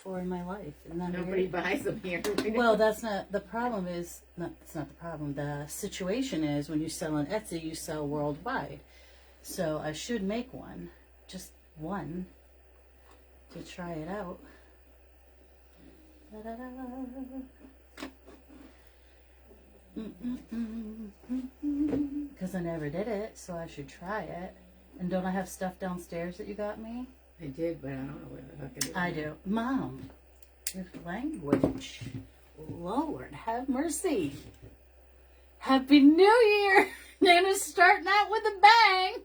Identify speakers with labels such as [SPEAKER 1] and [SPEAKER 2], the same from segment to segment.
[SPEAKER 1] before in my life. Isn't that
[SPEAKER 2] Nobody
[SPEAKER 1] weird?
[SPEAKER 2] buys them here.
[SPEAKER 1] Well, that's not the problem. It's not the problem. The situation is when you sell on Etsy, you sell worldwide. So I should make one, just one, to try it out. Because I never did it, so I should try it. And don't I have stuff downstairs that you got me?
[SPEAKER 2] I did, but I don't know where the hook it is.
[SPEAKER 1] I do. Mom, your language. Lord, have mercy. Happy New Year! Nana's starting out with a bang.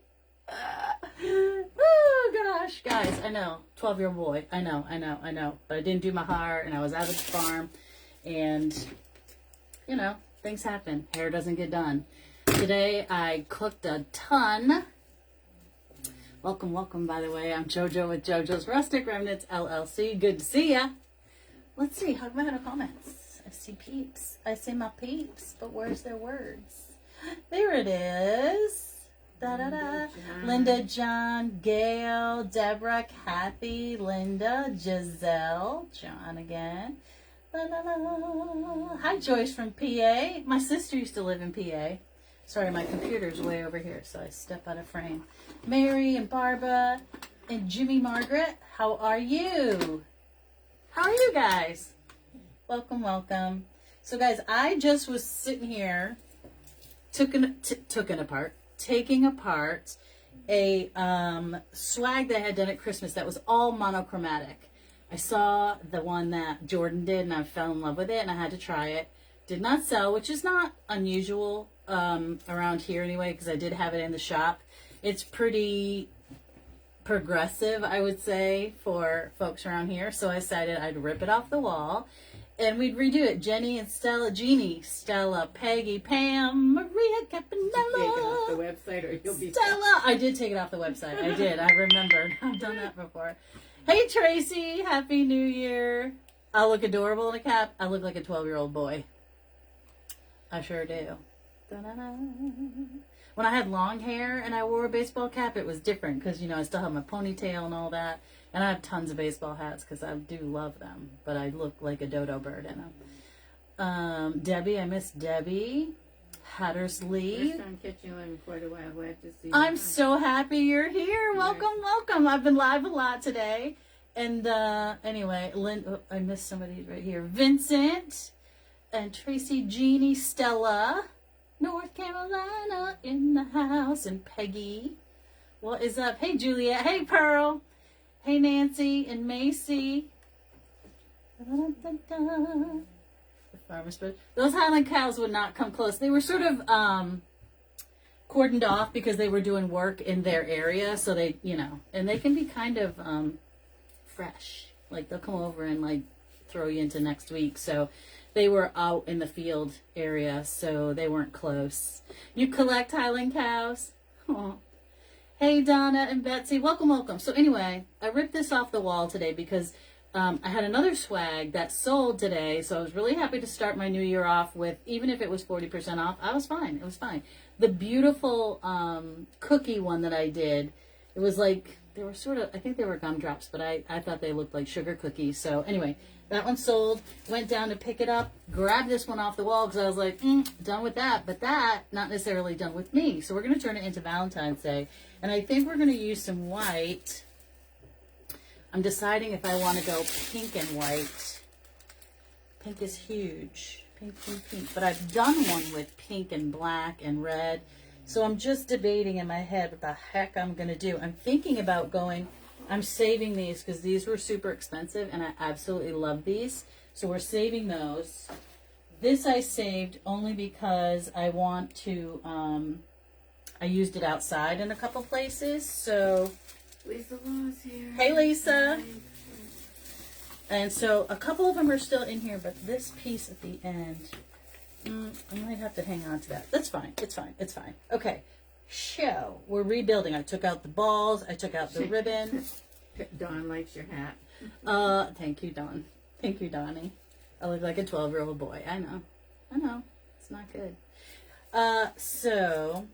[SPEAKER 1] Oh, gosh. Guys, I know. 12-year-old boy. I know. But I didn't do my hair, and I was out of the farm. And, you know, things happen. Hair doesn't get done. Today, I cooked a ton. Welcome, by the way. I'm JoJo with JoJo's Rustic Remnants, LLC. Good to see ya. Let's see. How about the comments? I see peeps. I see my peeps. But where's their words? There it is. Da-da-da. Linda, John, Gail, Deborah, Kathy, Linda, Giselle, John again. La-la-la. Hi, Joyce from PA. My sister used to live in PA. Sorry, my computer's way over here, so I step out of frame. Mary and Barbara and Jimmy Margaret, how are you? How are you guys? Welcome. So, guys, I just was sitting here taking apart a swag that I had done at Christmas that was all monochromatic. I saw the one that Jordan did, and I fell in love with it, and I had to try it. Did not sell, which is not unusual around here anyway, because I did have it in the shop. It's pretty progressive, I would say, for folks around here. So I decided I'd rip it off the wall and we'd redo it. Jenny and Stella, Jeannie, Stella, Peggy, Pam, Maria, Caponella.
[SPEAKER 2] Take it off the website or you'll be
[SPEAKER 1] Stella. I did take it off the website. I did. I remembered. I've done that before. Hey, Tracy. Happy New Year. I look adorable in a cap. I look like a 12-year-old boy. I sure do. Da-da-da. When I had long hair and I wore a baseball cap, it was different because, you know, I still have my ponytail and all that. And I have tons of baseball hats because I do love them. But I look like a dodo bird in them. Debbie, I miss Debbie. Hattersley.
[SPEAKER 2] First time catching you in quite a while. Glad to see you.
[SPEAKER 1] I'm so happy you're here. Welcome. I've been live a lot today. And anyway, I missed somebody right here. Vincent and Tracy, Jeannie, Stella. North Carolina in the house. And Peggy. What is up? Hey, Juliet. Hey, Pearl. Hey, Nancy and Macy. The farmer's bird. Those Highland cows would not come close. They were sort of cordoned off because they were doing work in their area. So they, you know, and they can be kind of fresh. Like they'll come over and like throw you into next week. So they were out in the field area, so they weren't close. You collect Highland cows? Aww. Hey, Donna and Betsy. Welcome. So anyway, I ripped this off the wall today because I had another swag that sold today. So I was really happy to start my new year off with, even if it was 40% off, I was fine. It was fine. The beautiful cookie one that I did, it was like, they were sort of, I think they were gumdrops, but I thought they looked like sugar cookies. So anyway, that one sold. Went down to pick it up. Grabbed this one off the wall because I was like, done with that. But that, not necessarily done with me. So we're going to turn it into Valentine's Day. And I think we're going to use some white. I'm deciding if I want to go pink and white. Pink is huge. Pink. But I've done one with pink and black and red. So I'm just debating in my head what the heck I'm going to do. I'm thinking about going, I'm saving these because these were super expensive and I absolutely love these. So we're saving those. This I saved only because I want to, I used it outside in a couple places. So
[SPEAKER 2] Lisa Law's here.
[SPEAKER 1] Hey, Lisa. And so a couple of them are still in here, but this piece at the end, I might have to hang on to that. That's fine. It's fine. Okay. So we're rebuilding. I took out the balls. I took out the ribbon.
[SPEAKER 2] Dawn likes your hat.
[SPEAKER 1] Thank you, Dawn. Thank you, Donnie. I look like a 12-year-old boy. I know. It's not good. So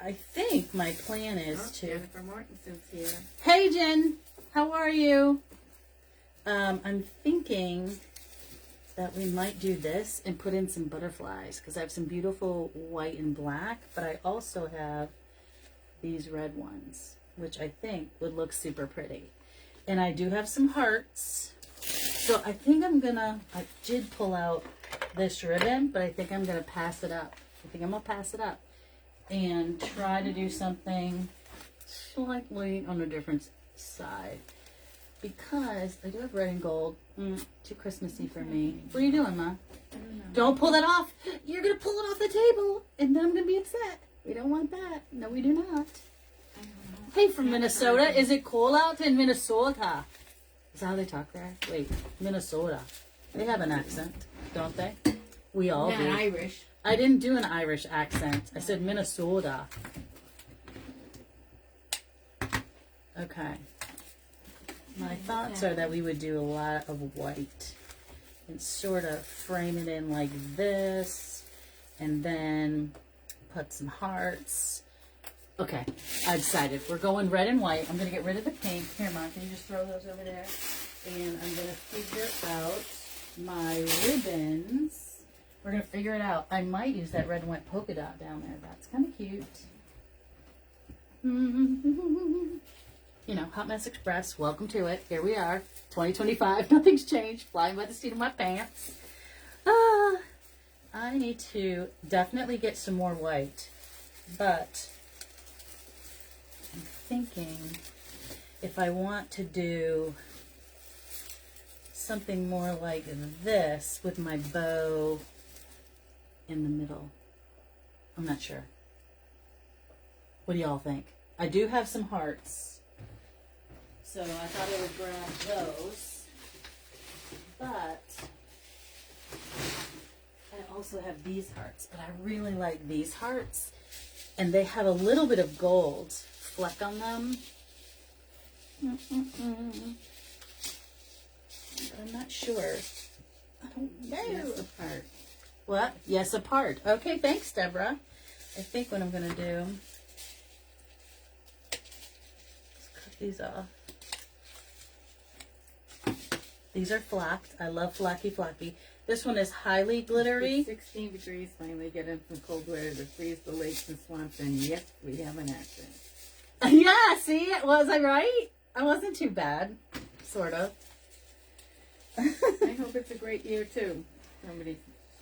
[SPEAKER 1] I think my plan is to...
[SPEAKER 2] Jennifer Mortenson's here.
[SPEAKER 1] Hey, Jen. How are you? I'm thinking that we might do this and put in some butterflies because I have some beautiful white and black, but I also have these red ones, which I think would look super pretty. And I do have some hearts. So I think I did pull out this ribbon, but I think I'm gonna pass it up. And try to do something slightly on a different side. Because I do have red and gold. Too Christmassy for me. What are you doing, Ma?
[SPEAKER 2] I don't know.
[SPEAKER 1] Don't pull that off. You're going to pull it off the table. And then I'm going to be upset. We don't want that. No, we do not.
[SPEAKER 2] I don't know.
[SPEAKER 1] Hey, from Minnesota. Is it cold out in Minnesota? Is that how they talk there? Wait, Minnesota. They have an accent, don't they? We all
[SPEAKER 2] Not
[SPEAKER 1] do.
[SPEAKER 2] Irish.
[SPEAKER 1] I didn't do an Irish accent. I said Minnesota. Okay. My thoughts are that we would do a lot of white and sort of frame it in like this and then put some hearts. Okay, I decided. We're going red and white. I'm going to get rid of the pink. Here, Mom, can you just throw those over there? And I'm going to figure out my ribbons. We're going to figure it out. I might use that red and white polka dot down there. That's kind of cute. You know, Hot Mess Express, welcome to it. Here we are, 2025, nothing's changed, flying by the seat of my pants. I need to definitely get some more white, but I'm thinking if I want to do something more like this with my bow in the middle. I'm not sure. What do y'all think? I do have some hearts. So I thought I would grab those, but I also have these hearts, but I really like these hearts, and they have a little bit of gold fleck on them. But I'm not sure. I don't know.
[SPEAKER 2] Yes, apart.
[SPEAKER 1] What? Yes, apart. Okay, thanks, Deborah. I think what I'm going to do is cut these off. These are flacked. I love flacky. This one is highly glittery.
[SPEAKER 2] It's 16 degrees, finally get in some cold weather to freeze the lakes and swamps, and yes, we have an accent.
[SPEAKER 1] Yeah, see? Was I right? I wasn't too bad. Sort of.
[SPEAKER 2] I hope it's a great year, too.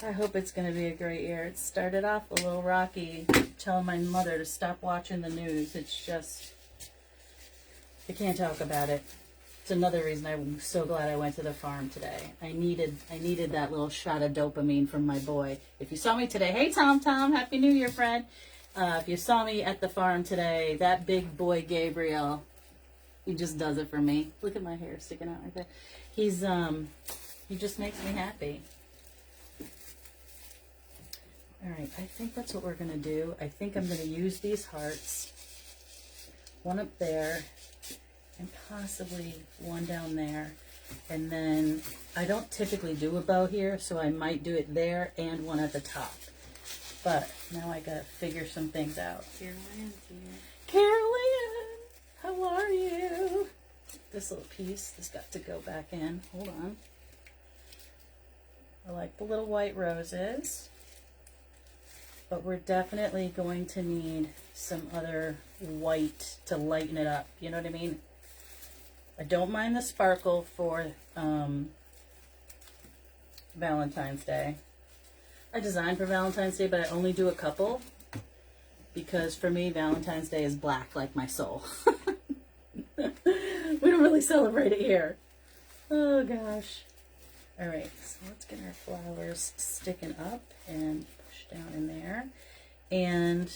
[SPEAKER 1] I hope it's going to be a great year. It started off a little rocky, telling my mother to stop watching the news. It's just, I can't talk about it. It's another reason I'm so glad I went to the farm today. I needed that little shot of dopamine from my boy. If you saw me today, hey Tom, Happy New Year, friend. If you saw me at the farm today, that big boy Gabriel, he just does it for me. Look at my hair sticking out right there. He just makes me happy. All right, I think that's what we're gonna do. I think I'm gonna use these hearts, one up there, and possibly one down there. And then I don't typically do a bow here, so I might do it there and one at the top. But now I gotta figure some things out.
[SPEAKER 2] Caroline's here.
[SPEAKER 1] Caroline, how are you? This little piece has got to go back in. Hold on. I like the little white roses, but we're definitely going to need some other white to lighten it up. You know what I mean? I don't mind the sparkle for Valentine's Day. I designed for Valentine's Day, but I only do a couple because for me, Valentine's Day is black like my soul. We don't really celebrate it here. Oh gosh. All right, so let's get our flowers sticking up and push down in there. And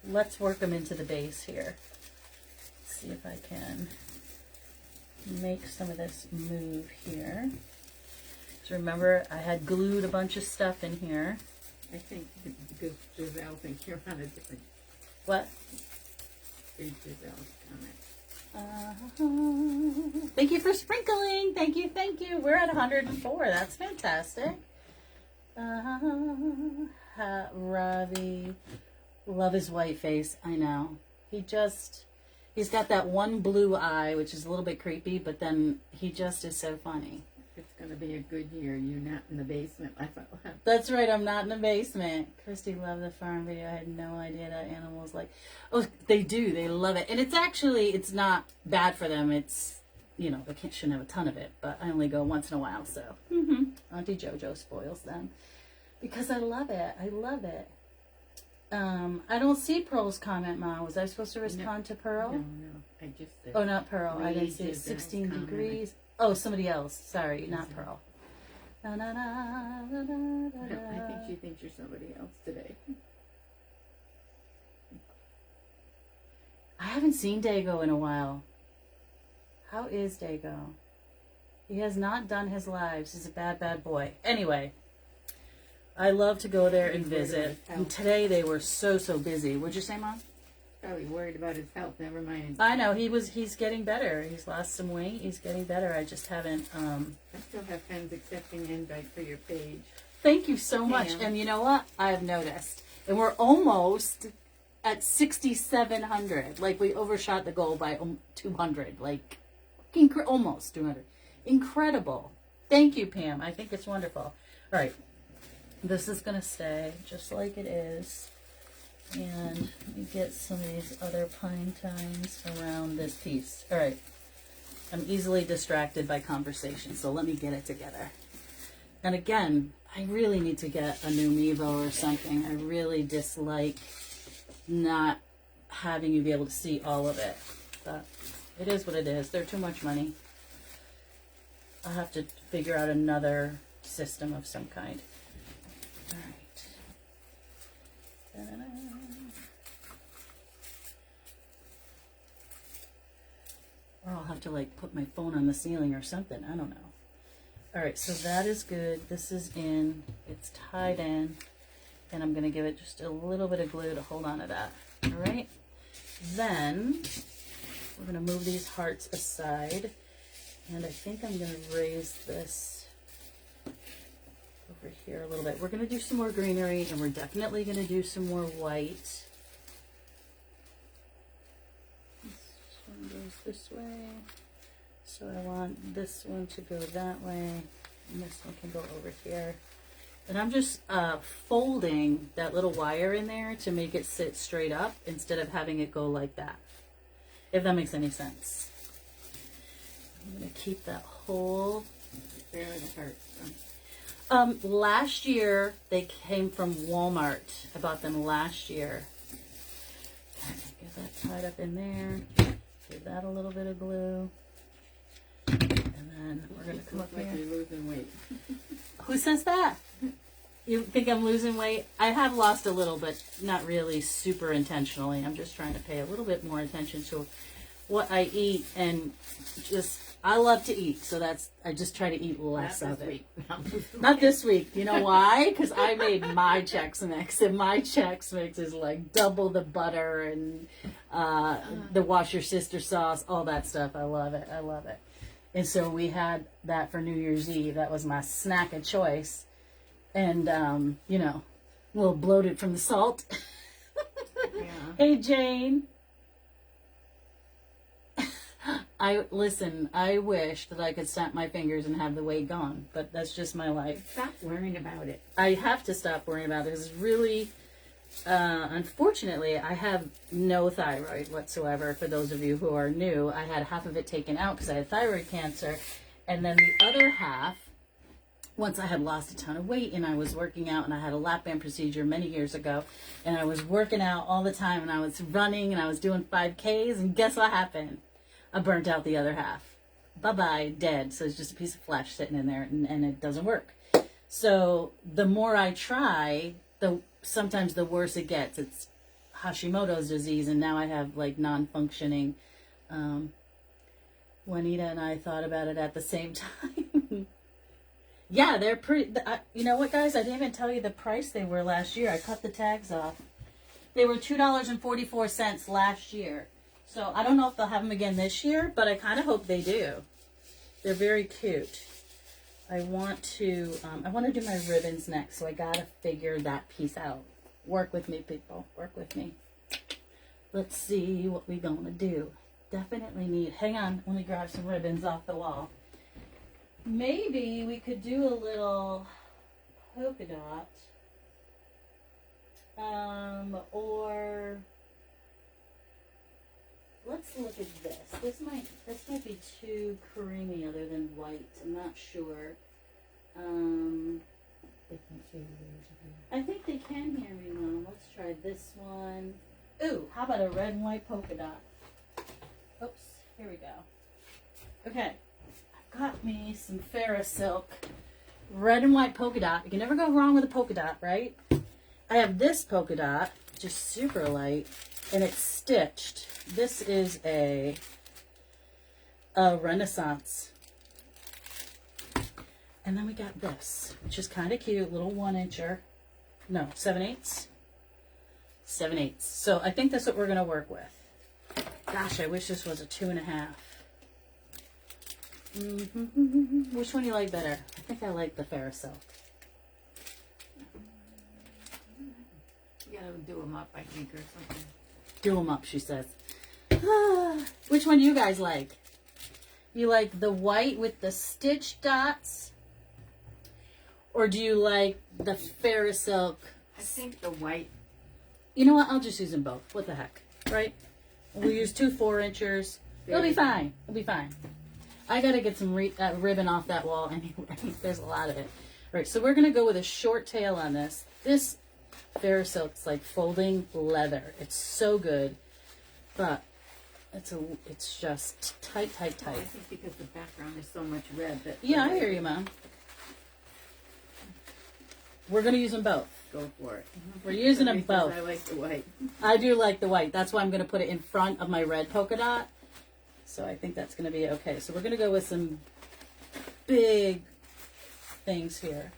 [SPEAKER 1] let's work them into the base here. Let's see if I can make some of this move here. So remember, I had glued a bunch of stuff in here.
[SPEAKER 2] I think because Giselle thinks you're on a different.
[SPEAKER 1] What?
[SPEAKER 2] Read Giselle's comment.
[SPEAKER 1] Thank you for sprinkling. Thank you. We're at 104. That's fantastic. Ravi, love his white face. I know. He's got that one blue eye, which is a little bit creepy, but then he just is so funny.
[SPEAKER 2] It's going to be a good year. You're not in the basement. I thought,
[SPEAKER 1] That's right, I'm not in the basement. Christy loved the farm video. I had no idea that animals like... Oh, they do. They love it. And it's not bad for them. It's, they shouldn't have a ton of it, but I only go once in a while, so. Auntie JoJo spoils them. Because I love it. I love it. I don't see Pearl's comment, Ma. Was I supposed to respond to Pearl?
[SPEAKER 2] no. I just said.
[SPEAKER 1] Oh, not Pearl. I didn't see it.
[SPEAKER 2] Read
[SPEAKER 1] 16
[SPEAKER 2] Jezebel's
[SPEAKER 1] degrees. Oh, somebody else. Sorry, not Pearl. Na, na, na, na, na, na,
[SPEAKER 2] I think she thinks you're somebody else today.
[SPEAKER 1] I haven't seen Dago in a while. How is Dago? He has not done his lives. He's a bad, bad boy. Anyway, I love to go there and visit. And today they were so busy. What'd you say, Mom?
[SPEAKER 2] Probably worried about his health. Never mind.
[SPEAKER 1] I know. He's getting better. He's lost some weight. He's getting better. I just haven't...
[SPEAKER 2] I still have friends accepting invite for your page.
[SPEAKER 1] Thank you so much.
[SPEAKER 2] Yeah.
[SPEAKER 1] And you know what? I've noticed. And we're almost at 6,700. Like, we overshot the goal by 200. Like, almost 200. Incredible. Thank you, Pam. I think it's wonderful. All right. This is going to stay just like it is. And let me get some of these other pine tines around this piece. All right. I'm easily distracted by conversation, so let me get it together. And again, I really need to get a new Mevo or something. I really dislike not having you be able to see all of it. But it is what it is. They're too much money. I'll have to figure out another system of some kind. All right. Da-da-da. Or I'll have to like put my phone on the ceiling or something. I don't know. All right, so that is good. This is in. It's tied in. And I'm going to give it just a little bit of glue to hold on to that. All right. Then we're going to move these hearts aside. And I think I'm going to raise this over here a little bit. We're going to do some more greenery, and we're definitely going to do some more white. This one goes this way. So I want this one to go that way, and this one can go over here. And I'm just folding that little wire in there to make it sit straight up instead of having it go like that, if that makes any sense. I'm going to keep that whole...
[SPEAKER 2] Where are the hearts from?
[SPEAKER 1] Last year, they came from Walmart. I bought them last year. Okay, get that tied up in there. Give that a little bit of glue. And then we're going to come up
[SPEAKER 2] like
[SPEAKER 1] here.
[SPEAKER 2] you're losing weight.
[SPEAKER 1] Who says that? You think I'm losing weight? I have lost a little, but not really super intentionally. I'm just trying to pay a little bit more attention to what I eat, and just, I love to eat, so I just try to eat less of it. Not this week. You know why? Because I made my Chex Mix, and my Chex Mix is like double the butter and the Wash Your Sister sauce, all that stuff. I love it. I love it. And so we had that for New Year's Eve. That was my snack of choice. And, you know, a little bloated from the salt.
[SPEAKER 2] Yeah.
[SPEAKER 1] Hey, Jane. I wish that I could snap my fingers and have the weight gone, but that's just my life.
[SPEAKER 2] Stop worrying about it.
[SPEAKER 1] I have to stop worrying about it. It's really, unfortunately, I have no thyroid whatsoever. For those of you who are new, I had half of it taken out because I had thyroid cancer. And then the other half, once I had lost a ton of weight and I was working out, and I had a lap band procedure many years ago, and I was working out all the time, and I was running and I was doing 5Ks, and guess what happened? I burnt out the other half. Bye-bye, dead. So it's just a piece of flesh sitting in there, and it doesn't work. So the more I try, sometimes the worse it gets. It's Hashimoto's disease, and now I have like non-functioning. Juanita and I thought about it at the same time. Yeah, they're pretty. You know what, guys? I didn't even tell you the price they were last year. I cut the tags off. They were $2.44 last year. So I don't know if they'll have them again this year, but I kind of hope they do. They're very cute. I want to do my ribbons next, so I gotta figure that piece out. Work with me, people. Work with me. Let's see what we're gonna do. definitely need, hang on, let me grab some ribbons off the wall. Maybe we could do a little polka dot. Or let's look at this. This might be too creamy other than white. I'm not sure. I think they can hear me, Mom. Let's try this one. Ooh, how about a red and white polka dot? Oops, here we go. Okay, I've got me some Farrah silk. Red and white polka dot. You can never go wrong with a polka dot, right? I have this polka dot, just super light, and it's stitched. This is a Renaissance. And then we got this, which is kind of cute, little 1-incher. No, 7/8. 7/8. So I think that's what we're going to work with. Gosh, I wish this was a 2.5. Which one do you like better? I think I like the Farrah silk.
[SPEAKER 2] You gotta do them up, I think, or something.
[SPEAKER 1] Do them up, she says. Which one do you guys like? You like the white with the stitch dots? Or do you like the Farrah silk?
[SPEAKER 2] I think the white.
[SPEAKER 1] You know what? I'll just use them both. What the heck, right? We'll use 2 4-inchers. It'll be fine. It'll be fine. I got to get some ribbon off that wall anyway. There's a lot of it. All right, so we're going to go with a short tail on this. This Farrah silk's like folding leather. It's so good, but it's just tight.
[SPEAKER 2] Oh, I think because the background is so much red that.
[SPEAKER 1] Yeah, I hear you, Mom. We're going to use them both.
[SPEAKER 2] Go for it.
[SPEAKER 1] We're using them
[SPEAKER 2] Because
[SPEAKER 1] both.
[SPEAKER 2] I like the white.
[SPEAKER 1] I do like the white. That's why I'm going to put it in front of my red polka dot. So I think that's going to be okay. So we're going to go with some big things here.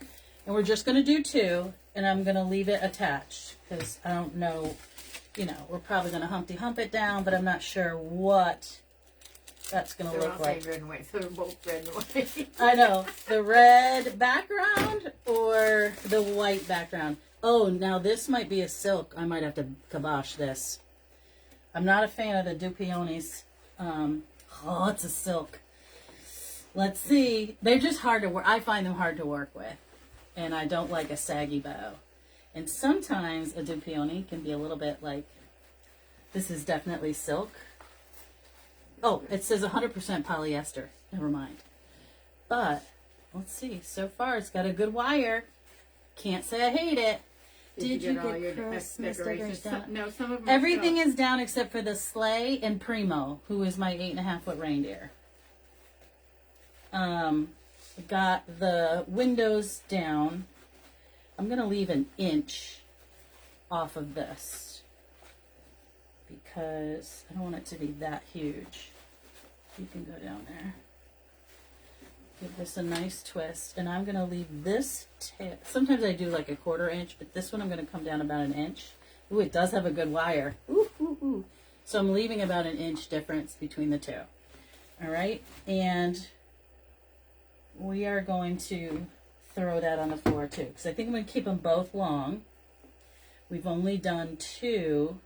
[SPEAKER 1] And we're just going to do 2. And I'm going to leave it attached. Because I don't know, we're probably going to Humpty Hump it down. But I'm not sure what that's going to look like.
[SPEAKER 2] Red and white. So they're both red and white.
[SPEAKER 1] I know. The red background or the white background. Oh, now this might be a silk. I might have to kibosh this. I'm not a fan of the Dupionis. Oh, it's a silk. Let's see. They're just hard to work. I find them hard to work with. And I don't like a saggy bow. And sometimes a Dupioni can be a little bit like, this is definitely silk. Oh, it says 100% polyester. Never mind. But, let's see. So far, it's got a good wire. Can't say I hate it. Did you
[SPEAKER 2] all your
[SPEAKER 1] get Christmas decorations down?
[SPEAKER 2] No, some of them.
[SPEAKER 1] Everything is down except for the sleigh and Primo, who is my 8.5-foot reindeer. Got the windows down. I'm going to leave an inch off of this because I don't want it to be that huge. You can go down there. Give this a nice twist. And I'm going to leave this tail. Sometimes I do like a 1/4 inch, but this one I'm going to come down about an inch. Ooh, it does have a good wire. Ooh, ooh, ooh. So I'm leaving about an inch difference between the 2. All right. And we are going to throw that on the floor too. Because I think I'm going to keep them both long. We've only done 2.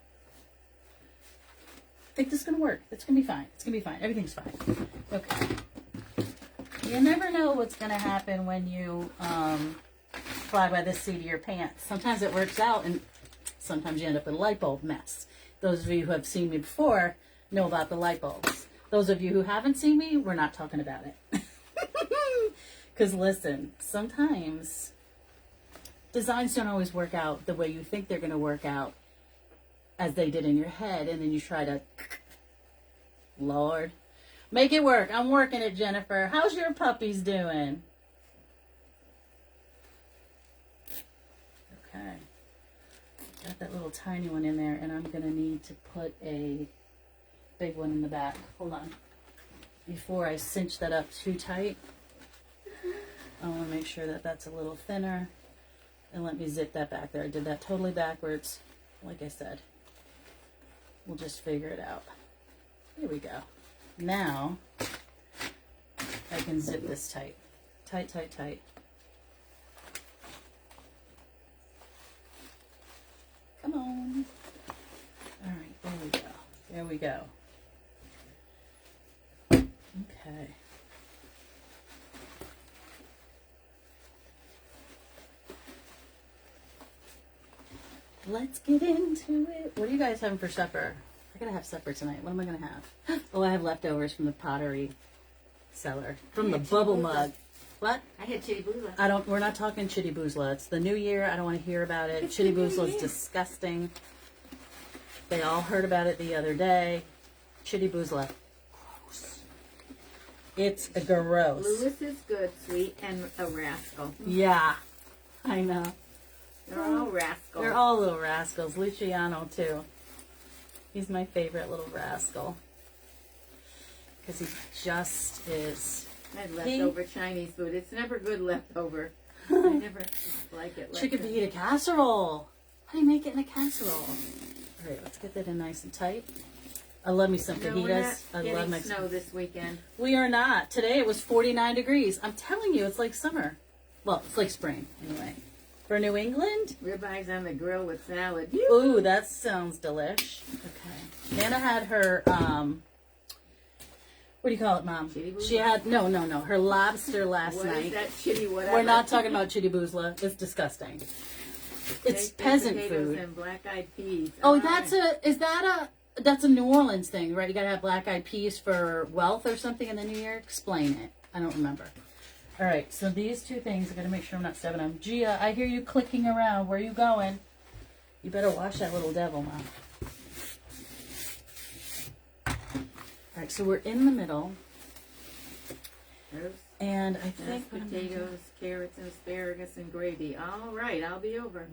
[SPEAKER 1] I think this is going to work. It's going to be fine. It's going to be fine. Everything's fine. Okay. You never know what's going to happen when you fly by the seat of your pants. Sometimes it works out, and sometimes you end up with a light bulb mess. Those of you who have seen me before know about the light bulbs. Those of you who haven't seen me, we're not talking about it. Because listen, sometimes designs don't always work out the way you think they're going to work out as they did in your head, and then you try to, Lord, make it work. I'm working it, Jennifer. How's your puppies doing? Okay. Got that little tiny one in there, and I'm going to need to put a big one in the back. Hold on. Before I cinch that up too tight, I want to make sure that that's a little thinner. And let me zip that back there. I did that totally backwards. Like I said, we'll just figure it out. Here we go. Now, I can zip this tight. Tight, tight, tight. Come on. All right, there we go. There we go. Okay. Let's get into it. What are you guys having for supper? I gotta have supper tonight. What am I gonna have? Oh, I have leftovers from the pottery cellar. From the bubble mug. What?
[SPEAKER 2] I had chili boozla.
[SPEAKER 1] We're not talking chitty boozla. It's the new year. I don't want to hear about it. Chitty boozla is disgusting. They all heard about it the other day. Chitty boozla. Gross. It's gross.
[SPEAKER 2] Lewis is good, sweet, and a rascal.
[SPEAKER 1] Yeah. I know.
[SPEAKER 2] They're all rascals.
[SPEAKER 1] They're all little rascals. Luciano, too. He's my favorite little rascal. Because he just is.
[SPEAKER 2] I had leftover Chinese food. It's never good leftover. I never like it.
[SPEAKER 1] Chicken fajita casserole. How do you make it in a casserole? All right, let's get that in nice and tight. I love me some fajitas. I love Mexican
[SPEAKER 2] snow this weekend.
[SPEAKER 1] We are not. Today it was 49 degrees. I'm telling you, it's like summer. Well, it's like spring, anyway. For New England?
[SPEAKER 2] Ribeyes on the grill with salad.
[SPEAKER 1] Ooh, that sounds delish. Okay. Nana had her, what do you call it, Mom? She had, no, her lobster last night.
[SPEAKER 2] What is that chitty whatever?
[SPEAKER 1] We're not talking about chitty boozla. It's disgusting. It's peasant food.
[SPEAKER 2] And black-eyed peas.
[SPEAKER 1] Oh, that's a New Orleans thing, right? You gotta have black-eyed peas for wealth or something in the new year? Explain it. I don't remember. All right, so these two things, I gotta make sure I'm not stepping on them. Gia, I hear you clicking around. Where are you going? You better watch that little devil, Mom. All right, so we're in the middle. And I think
[SPEAKER 2] potatoes, carrots, and asparagus, and gravy. All right, I'll be over.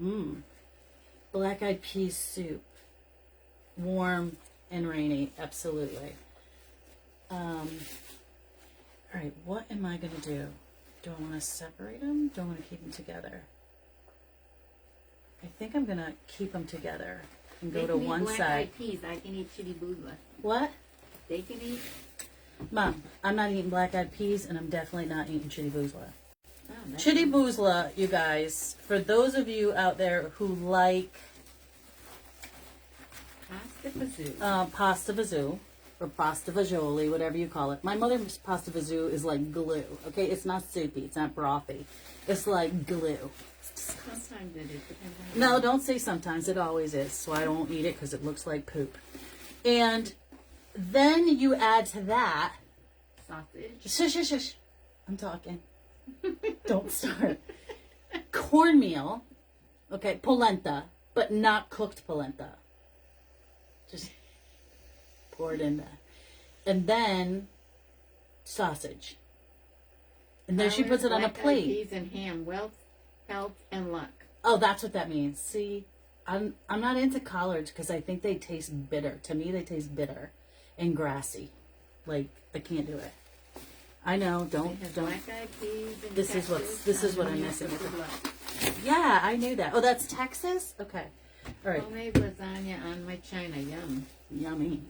[SPEAKER 1] Black-eyed peas soup. Warm and rainy, absolutely. All right, what am I gonna do? Do I want to separate them? Do I want to keep them together? I think I'm going to keep them together and go to one side.
[SPEAKER 2] Black-eyed peas. I can eat chitty boozla.
[SPEAKER 1] What?
[SPEAKER 2] They can eat.
[SPEAKER 1] Mom, I'm not eating black-eyed peas, and I'm definitely not eating chitty boozla.
[SPEAKER 2] Oh,
[SPEAKER 1] Chitty boozla, you guys, for those of you out there who like pasta fazool, or pasta fagioli, whatever you call it. My mother's pasta fazool is like glue, okay? It's not soupy. It's not brothy. It's like glue.
[SPEAKER 2] Sometimes it is.
[SPEAKER 1] No, don't say sometimes. It always is. So I don't eat it because it looks like poop. And then you add to that...
[SPEAKER 2] Sausage.
[SPEAKER 1] Shush. I'm talking. Don't start. Cornmeal. Okay, polenta. But not cooked polenta. Just... pour it in there. And then sausage. And then she puts it on a plate.
[SPEAKER 2] Peas and ham, wealth, health, and luck.
[SPEAKER 1] Oh, that's what that means. See, I'm not into collards because I think they taste bitter. To me, they taste bitter and grassy. Like, I can't do it. I know, don't.
[SPEAKER 2] Black-eyed peas and
[SPEAKER 1] this is what I'm missing. Yeah, I knew that. Oh, that's Texas? Okay. All right.
[SPEAKER 2] Homemade lasagna on my china. Yum.
[SPEAKER 1] Yummy.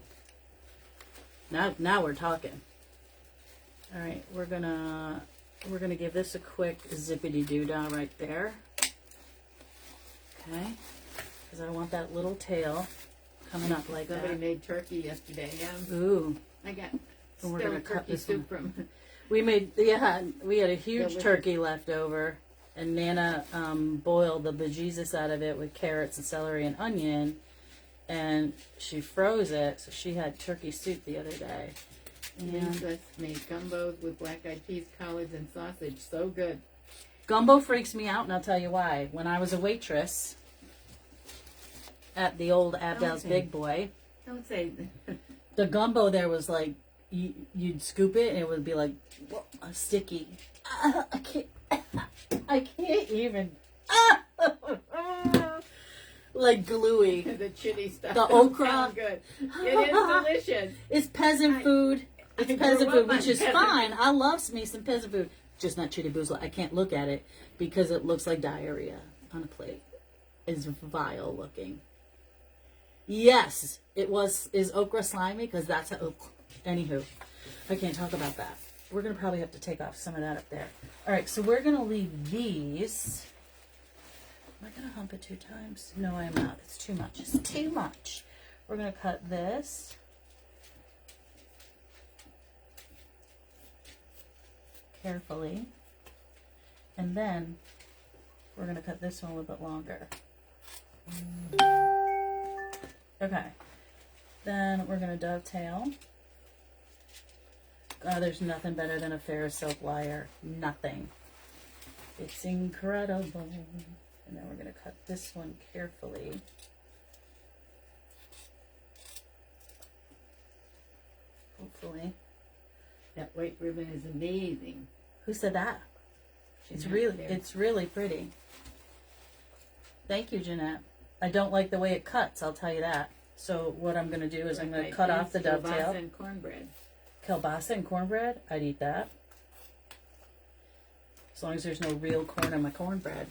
[SPEAKER 1] Now we're talking. All right, we're gonna give this a quick zippity doo dah right there. Okay, because I want that little tail coming up like that.
[SPEAKER 2] Somebody made turkey yesterday.
[SPEAKER 1] Ooh.
[SPEAKER 2] I got
[SPEAKER 1] we're gonna cut this
[SPEAKER 2] soup
[SPEAKER 1] one.
[SPEAKER 2] from.
[SPEAKER 1] We had a huge turkey left over, and Nana boiled the bejesus out of it with carrots and celery and onion. And she froze it, so she had turkey soup the other day.
[SPEAKER 2] Let's make gumbos with black-eyed peas, collards, and sausage. So good.
[SPEAKER 1] Gumbo freaks me out, and I'll tell you why. When I was a waitress at the old Abdel's Big Boy,
[SPEAKER 2] don't say
[SPEAKER 1] the gumbo there was like you'd scoop it, and it would be like sticky. I can't even. Like gluey.
[SPEAKER 2] The chitty stuff.
[SPEAKER 1] The okra.
[SPEAKER 2] Good. It is delicious.
[SPEAKER 1] It's peasant food. It's peasant food, which is fine. I love me some peasant food. Just not chitty boozla. I can't look at it because it looks like diarrhea on a plate. It's vile looking. Yes, is okra slimy? Because that's a... Anywho, I can't talk about that. We're going to probably have to take off some of that up there. All right, so we're going to leave these... Am I going to hump it 2 times? No, I'm not. It's too much. It's too much. We're going to cut this. carefully. And then we're going to cut this one a little bit longer. Okay. Then we're going to dovetail. There's nothing better than a fair silk wire. Nothing. It's incredible. And then we're going to cut this one carefully. Hopefully.
[SPEAKER 2] That white ribbon is amazing.
[SPEAKER 1] Who said that? It's really pretty. Thank you, Jeanette. I don't like the way it cuts, I'll tell you that. So what I'm going to do is I'm going to cut off the dovetail.
[SPEAKER 2] Kielbasa and cornbread.
[SPEAKER 1] Kielbasa and cornbread? I'd eat that. As long as there's no real corn in my cornbread.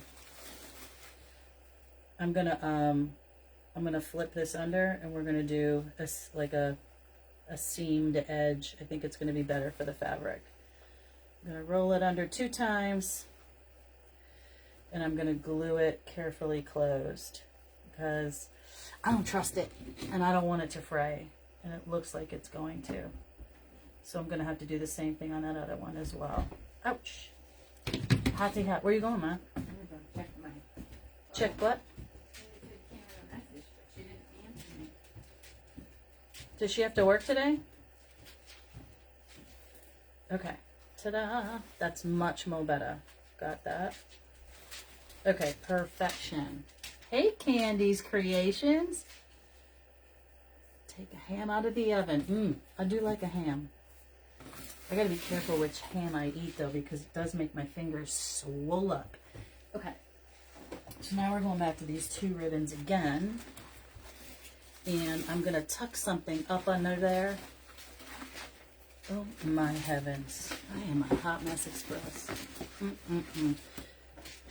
[SPEAKER 1] I'm gonna flip this under, and we're gonna do a seamed edge. I think it's gonna be better for the fabric. I'm gonna roll it under 2 times, and I'm gonna glue it carefully closed because I don't trust it, and I don't want it to fray, and it looks like it's going to. So I'm gonna have to do the same thing on that other one as well. Ouch! Hotty hot. Where are you going, Ma?
[SPEAKER 2] I'm gonna check my.
[SPEAKER 1] Check what? Does she have to work today? Okay. Ta-da! That's much more better. Got that. Okay, perfection. Hey, Candy's Creations. Take a ham out of the oven. I do like a ham. I gotta be careful which ham I eat, though, because it does make my fingers swell up. Okay. So now we're going back to these 2 ribbons again. And I'm going to tuck something up under there. Oh, my heavens. I am a hot mess express.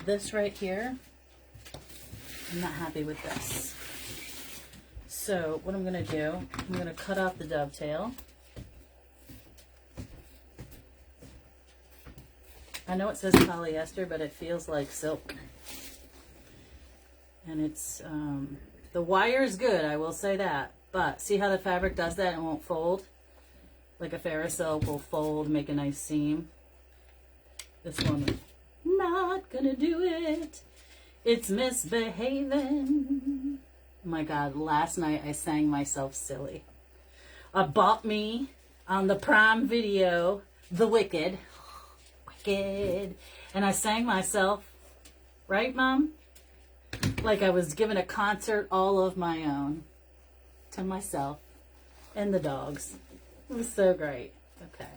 [SPEAKER 1] This right here, I'm not happy with this. So what I'm going to do, I'm going to cut off the dovetail. I know it says polyester, but it feels like silk. And it's... the wire is good, I will say that. But see how the fabric does that and won't fold? Like a fair silk will fold, make a nice seam. This one, not gonna do it. It's misbehaving. Oh my God, last night I sang myself silly. I bought me on the Prime Video, The Wicked. Wicked. And I sang myself, right, Mom? Like I was giving a concert all of my own to myself and the dogs. It was so great. Okay.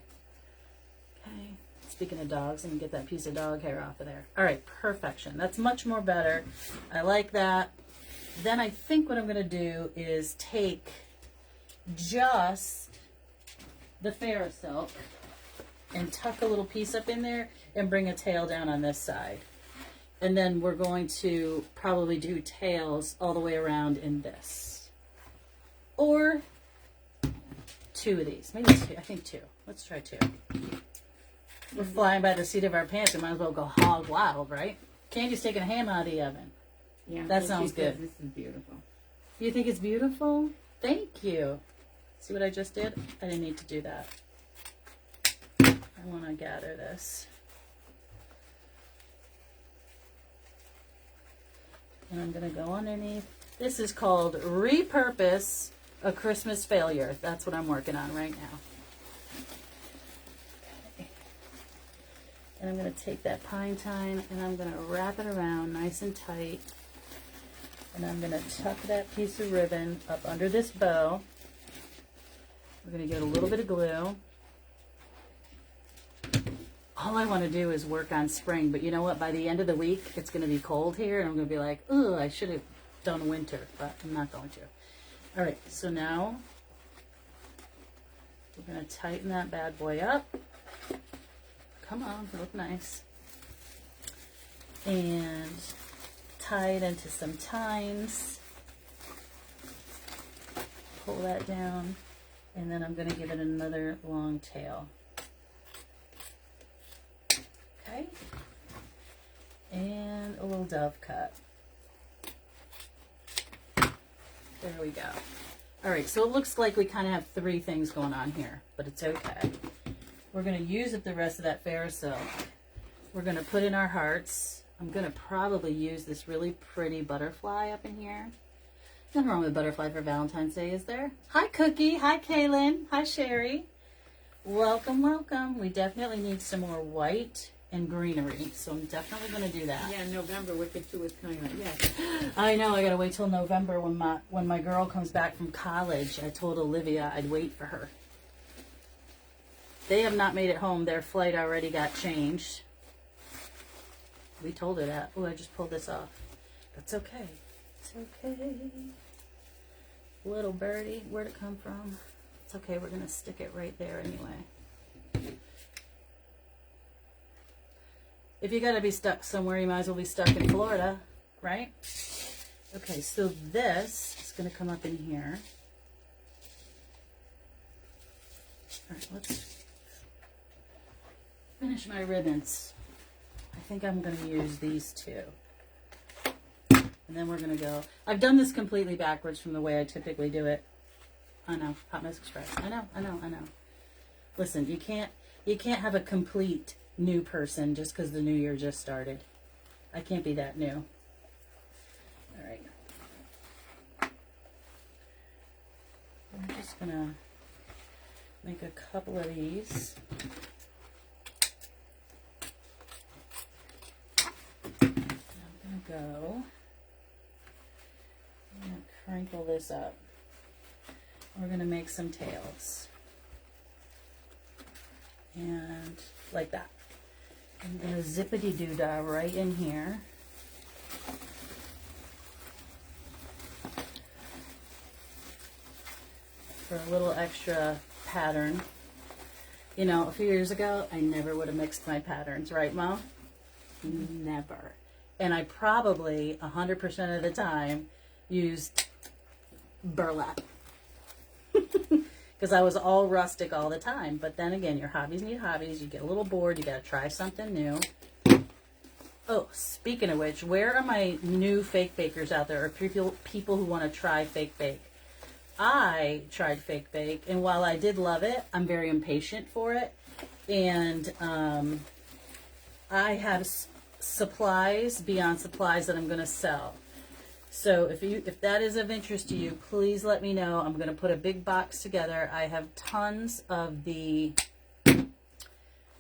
[SPEAKER 1] Speaking of dogs, I'm going to get that piece of dog hair off of there. All right, perfection. That's much more better. I like that. Then I think what I'm going to do is take just the fair silk and tuck a little piece up in there and bring a tail down on this side. And then we're going to probably do tails all the way around in this. Or 2 of these. Maybe 2. I think 2. Let's try 2. We're flying by the seat of our pants. We might as well go hog wild, right? Candy's taking a ham out of the oven.
[SPEAKER 2] Yeah,
[SPEAKER 1] that sounds good.
[SPEAKER 2] This is beautiful.
[SPEAKER 1] You think it's beautiful? Thank you. See what I just did? I didn't need to do that. I want to gather this. And I'm going to go underneath. This is called Repurpose a Christmas Failure. That's what I'm working on right now. Okay. And I'm going to take that pine tine and I'm going to wrap it around nice and tight. And I'm going to tuck that piece of ribbon up under this bow. We're going to get a little bit of glue. All I want to do is work on spring, but you know what? By the end of the week, it's going to be cold here, and I'm going to be like, ugh, I should have done winter, but I'm not going to. All right, so now we're going to tighten that bad boy up. Come on, look nice. And tie it into some tines. Pull that down, and then I'm going to give it another long tail. Okay, and a little dove cut. There we go. All right, so it looks like we kind of have 3 things going on here, but it's okay. we're going to use up the rest of that fair silk. We're going to put in our hearts. I'm going to probably use this really pretty butterfly up in here. Nothing wrong with butterfly for Valentine's Day, is there? Hi, Cookie. Hi, Kaylin. Hi, Sherry. Welcome, welcome. We definitely need some more white and greenery, so I'm definitely going to do that.
[SPEAKER 2] Yeah, November, Wicked 2 is coming up. Yes.
[SPEAKER 1] I know. I got to wait till November when my girl comes back from college. I told Olivia I'd wait for her. They have not made it home. Their flight already got changed. We told her that. Oh, I just pulled this off. That's okay. It's okay. Little birdie, where'd it come from? It's okay. We're going to stick it right there anyway. If you got to be stuck somewhere, you might as well be stuck in Florida, right? Okay, so this is going to come up in here. All right, let's finish my ribbons. I think I'm going to use these two. And then we're going to go. I've done this completely backwards from the way I typically do it. I know, Hot Mess Express. I know. Listen, you can't have a complete new person just because the new year just started. I can't be that new. All right. I'm just going to make a couple of these. Go. I'm going to crinkle this up. We're going to make some tails. And like that. I'm going to zippity-doo-dah right in here. For a little extra pattern. You know, a few years ago, I never would have mixed my patterns, right, Mom? Never. And I probably 100% of the time used burlap because I was all rustic all the time. But then again, your hobbies need hobbies. You get a little bored. You got to try something new. Oh, speaking of which, where are my new fake bakers out there, or people who want to try fake bake? I tried fake bake, and while I did love it, I'm very impatient for it. And I have supplies beyond supplies that I'm going to sell. So if that is of interest to you, please let me know. I'm going to put a big box together. I have tons of the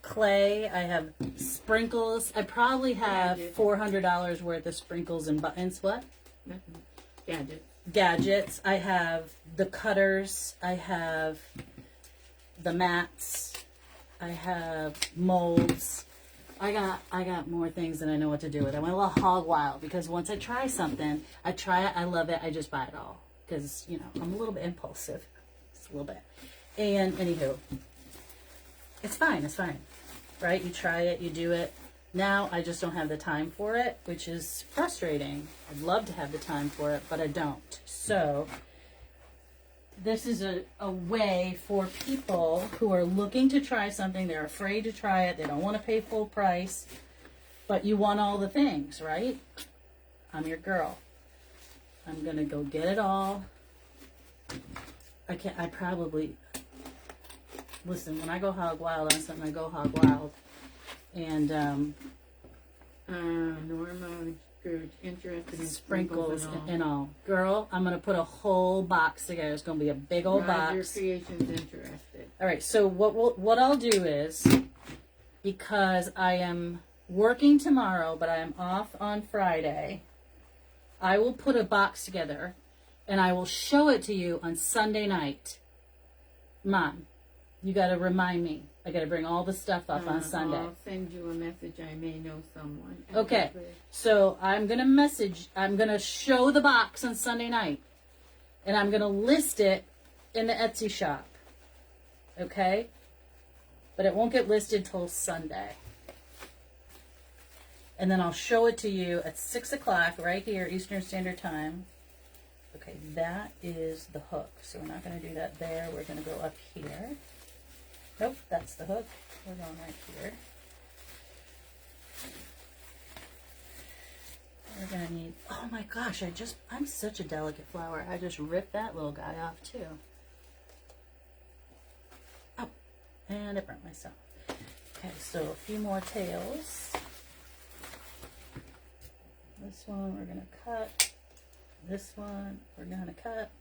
[SPEAKER 1] clay. I have sprinkles. I probably have $400 worth of sprinkles and buttons. What?
[SPEAKER 2] Gadgets.
[SPEAKER 1] Gadgets. I have the cutters. I have the mats. I have molds. I got more things than I know what to do with. I went a little hog wild because once I try something, I try it, I love it, I just buy it all. Because, you know, I'm a little bit impulsive. Just a little bit. And anywho, it's fine, right? You try it, you do it. Now I just don't have the time for it, which is frustrating. I'd love to have the time for it, but I don't. So this is a way for people who are looking to try something. They're afraid to try it. They don't want to pay full price, but you want all the things, right? I'm your girl. I'm going to go get it all. Listen, when I go hog wild on something, I go hog wild. And,
[SPEAKER 2] Norma, good, interested in
[SPEAKER 1] sprinkles and all. Girl, I'm going to put a whole box together. It's going to be a big old box.
[SPEAKER 2] Your creation's interested.
[SPEAKER 1] All right, so what I'll do is, because I am working tomorrow, but I am off on Friday, I will put a box together, and I will show it to you on Sunday night. Mom, you got to remind me. I got to bring all the stuff up on Sunday.
[SPEAKER 2] I'll send you a message. I may know someone.
[SPEAKER 1] Okay, so I'm going to show the box on Sunday night, and I'm going to list it in the Etsy shop. Okay? But it won't get listed till Sunday. And then I'll show it to you at 6 o'clock right here, Eastern Standard Time. Okay, that is the hook. So we're not going to do that there. We're going to go up here. Nope, that's the hook. We're going right here. We're going to need, oh my gosh, I'm such a delicate flower. I just ripped that little guy off too. Oh, and I burnt myself. Okay, so a few more tails. This one we're going to cut. This one we're going to cut.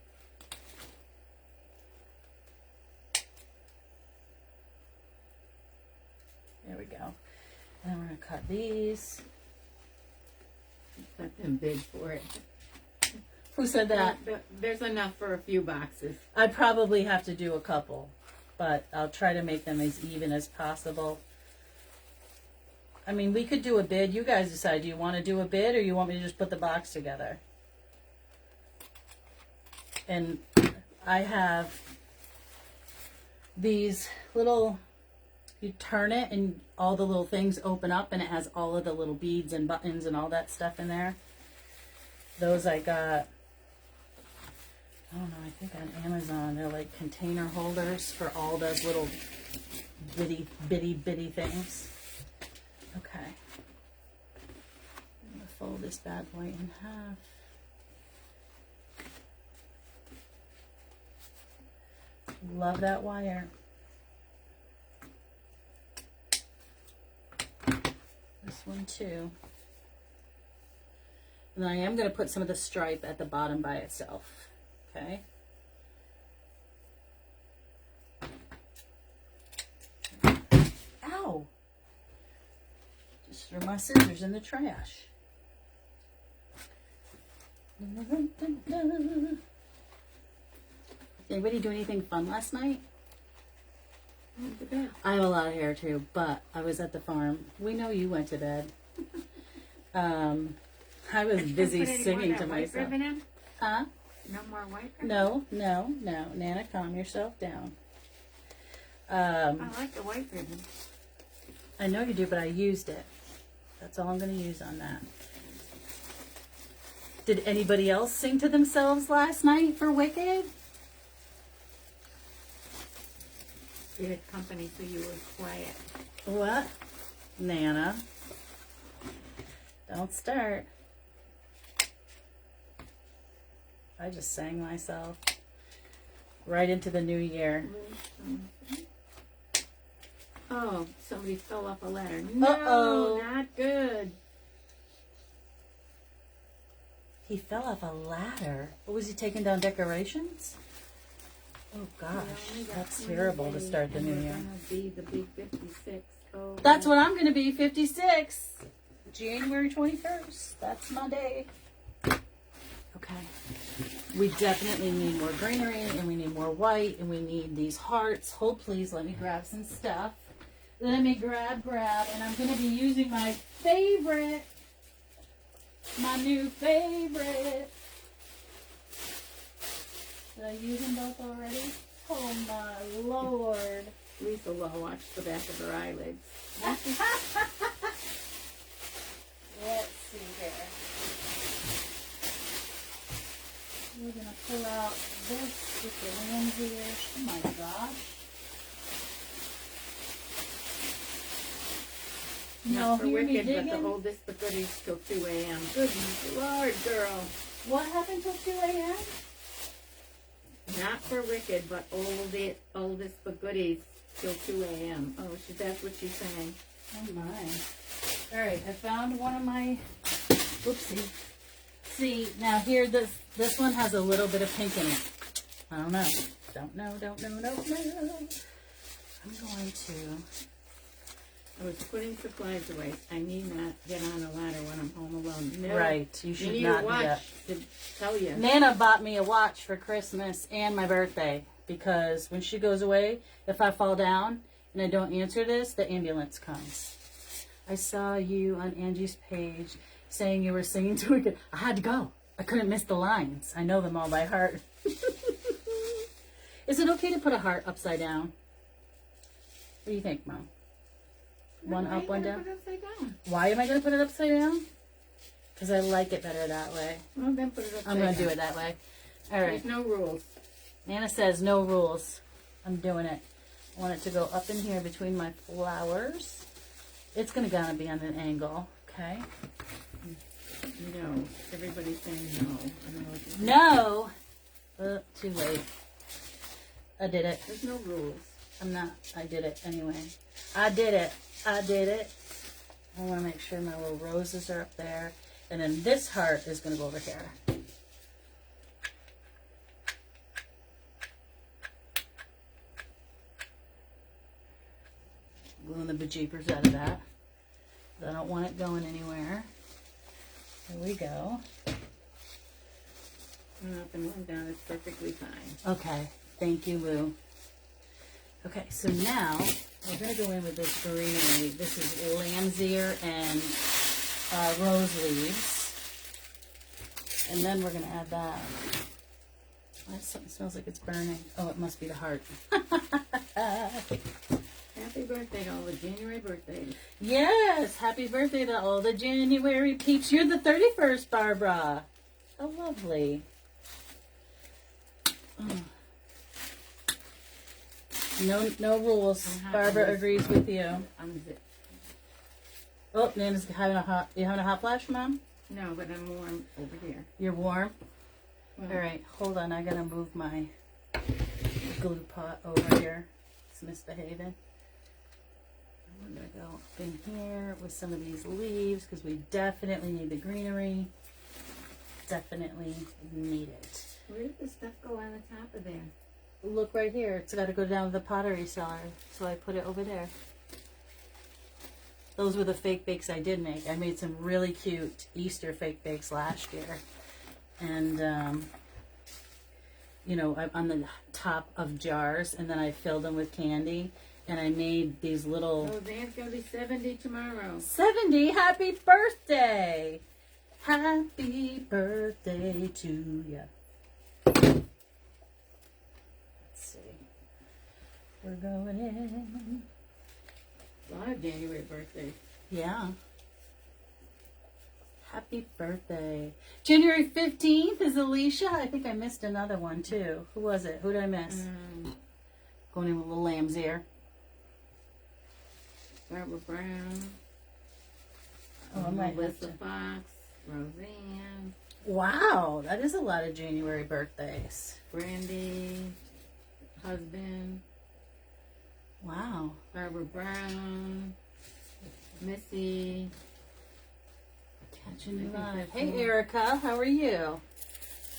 [SPEAKER 1] There we go. And then we're going to cut these.
[SPEAKER 2] Cut them big for it.
[SPEAKER 1] Who said that?
[SPEAKER 2] There's enough for a few boxes.
[SPEAKER 1] I'd probably have to do a couple, but I'll try to make them as even as possible. I mean, we could do a bid. You guys decide. Do you want to do a bid or you want me to just put the box together? And I have these little, you turn it and all the little things open up and it has all of the little beads and buttons and all that stuff in there. Those I got, I don't know, I think on Amazon. They're like container holders for all those little bitty things. Okay. I'm going to fold this bad boy in half. Love that wire. This one too. And then I am going to put some of the stripe at the bottom by itself. Okay. Ow! Just threw my scissors in the trash. Did anybody do anything fun last night? I have a lot of hair too, but I was at the farm. We know you went to bed. I was busy singing to myself. Huh?
[SPEAKER 2] No more white ribbon?
[SPEAKER 1] No. Nana, calm yourself down.
[SPEAKER 2] I like the white ribbon.
[SPEAKER 1] I know you do, but I used it. That's all I'm going to use on that. Did anybody else sing to themselves last night for Wicked?
[SPEAKER 2] You had company, so you were quiet.
[SPEAKER 1] What? Nana. Don't start. I just sang myself right into the new year.
[SPEAKER 2] Oh, somebody fell off a ladder. No,
[SPEAKER 1] Uh-oh.
[SPEAKER 2] not good.
[SPEAKER 1] He fell off a ladder. What, was he taking down decorations? Oh gosh, that's terrible to start the new year.
[SPEAKER 2] Gonna be the big 56. Oh,
[SPEAKER 1] That's what I'm going to be, 56. January 21st. That's my day. Okay. We definitely need more greenery, and we need more white, and we need these hearts. Hold please, let me grab some stuff. Let me grab, and I'm going to be using my favorite, my new favorite. Did I use them both already? Oh my Lord.
[SPEAKER 2] Lisa will watch the back of her eyelids.
[SPEAKER 1] Let's see here. We're going to pull out this with the lens here. Oh my gosh.
[SPEAKER 2] Not for
[SPEAKER 1] hear me
[SPEAKER 2] Wicked, but
[SPEAKER 1] digging?
[SPEAKER 2] the oldest but goodies till 2 a.m. Goodness Lord, girl.
[SPEAKER 1] What happened till 2 a.m.?
[SPEAKER 2] Not for Wicked, but oldest but goodies till 2 a.m. Oh, that's what she's saying.
[SPEAKER 1] Oh my. Alright, I found one of my, whoopsie. See, now here, this one has a little bit of pink in it. I don't know. Don't know. I'm going to...
[SPEAKER 2] I was putting supplies away. I need not get on a ladder when I'm home alone. No.
[SPEAKER 1] Right, you should
[SPEAKER 2] need
[SPEAKER 1] not
[SPEAKER 2] a
[SPEAKER 1] do
[SPEAKER 2] watch
[SPEAKER 1] that.
[SPEAKER 2] to tell you.
[SPEAKER 1] Nana bought me a watch for Christmas and my birthday because when she goes away, if I fall down and I don't answer this, the ambulance comes. I saw you on Angie's page saying you were singing to Wicked. I had to go. I couldn't miss the lines. I know them all by heart. Is it okay to put a heart upside down? What do you think, Mom? One up, one down?
[SPEAKER 2] Put it upside down?
[SPEAKER 1] Why am I going to put it upside down? Because I like it better that way.
[SPEAKER 2] Well, then put it upside down.
[SPEAKER 1] I'm going to do it that way. All right.
[SPEAKER 2] There's no rules.
[SPEAKER 1] Nana says no rules. I'm doing it. I want it to go up in here between my flowers. It's going to be on an angle. Okay.
[SPEAKER 2] No. Everybody's saying no.
[SPEAKER 1] No. Too late. I did it.
[SPEAKER 2] There's no rules.
[SPEAKER 1] I'm not. I did it anyway. I did it. I did it. I want to make sure my little roses are up there. And then this heart is going to go over here. Gluing the bejeepers out of that. I don't want it going anywhere. There we go.
[SPEAKER 2] Up and one down is perfectly fine.
[SPEAKER 1] Okay. Thank you, Lou. Okay, so now we're going to go in with this greenery. This is lamb's ear and rose leaves. And then we're going to add that. Oh, something smells like it's burning. Oh, it must be the heart.
[SPEAKER 2] Happy birthday to all the January birthdays.
[SPEAKER 1] Yes, happy birthday to all the January peeps. You're the 31st, Barbara. How lovely. Oh. No rules. Barbara agrees with you. Oh, Nana's having a hot. You having a hot flash, Mom?
[SPEAKER 2] No, but I'm warm over here.
[SPEAKER 1] You're warm.
[SPEAKER 2] Well,
[SPEAKER 1] All right, hold on. I gotta move my glue pot over here. It's misbehaving. I'm gonna go up in here with some of these leaves because we definitely need the greenery. Definitely need it.
[SPEAKER 2] where did the stuff go on the top of there?
[SPEAKER 1] Look right here. It's got to go down to the pottery cellar. So I put it over there. Those were the fake bakes I did make. I made some really cute Easter fake bakes last year. And, you know, on the top of jars. And then I filled them with candy. And I made these little...
[SPEAKER 2] Oh, Dan's going to be 70 tomorrow.
[SPEAKER 1] 70! Happy birthday! Happy birthday to ya. Let's see. We're going in.
[SPEAKER 2] A lot of January birthdays.
[SPEAKER 1] Yeah. Happy birthday. January 15th is Alicia. I think I missed another one too. Who was it? Who did I miss? Going in with a little lamb's ear.
[SPEAKER 2] Barbara Brown.
[SPEAKER 1] Oh, I might have
[SPEAKER 2] Melissa
[SPEAKER 1] to.
[SPEAKER 2] Fox. Roseanne.
[SPEAKER 1] Wow, that is a lot of January birthdays.
[SPEAKER 2] Brandy. Husband.
[SPEAKER 1] Wow.
[SPEAKER 2] Barbara Brown. Missy.
[SPEAKER 1] Catching you
[SPEAKER 2] I think
[SPEAKER 1] live.
[SPEAKER 2] that's
[SPEAKER 1] Hey,
[SPEAKER 2] all.
[SPEAKER 1] Erica, how are you?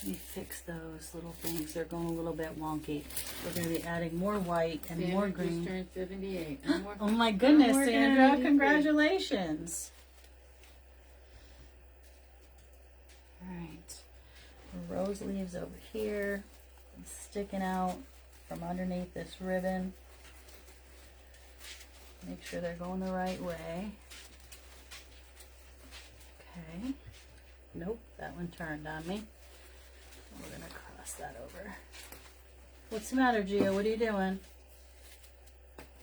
[SPEAKER 1] Let me fix those little things. They're going a little bit wonky. We're going to be adding more white and
[SPEAKER 2] Sandra
[SPEAKER 1] more
[SPEAKER 2] just
[SPEAKER 1] green.
[SPEAKER 2] turned 78. I'm working-
[SPEAKER 1] Oh my goodness,
[SPEAKER 2] I'm working on
[SPEAKER 1] Sandra.
[SPEAKER 2] it.
[SPEAKER 1] Congratulations. All right. Rose leaves over here. Sticking out from underneath this ribbon. Make sure they're going the right way. Okay. Nope, that one turned on me. We're going to cross that over. What's the matter, Gio? What are you doing?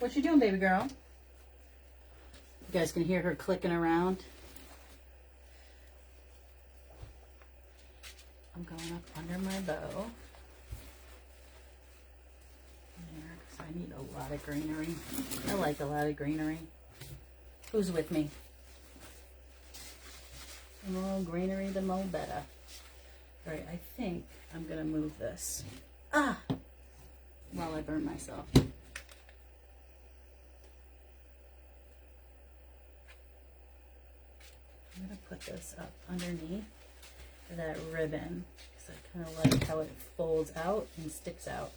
[SPEAKER 1] What you doing, baby girl? You guys can hear her clicking around. I'm going up under my bow. There, 'cause I need a lot of greenery. I like a lot of greenery. Who's with me? The more greenery, the more better. All right, I think I'm going to move this. Ah! While I burn myself. I'm going to put this up underneath that ribbon because I kind of like how it folds out and sticks out.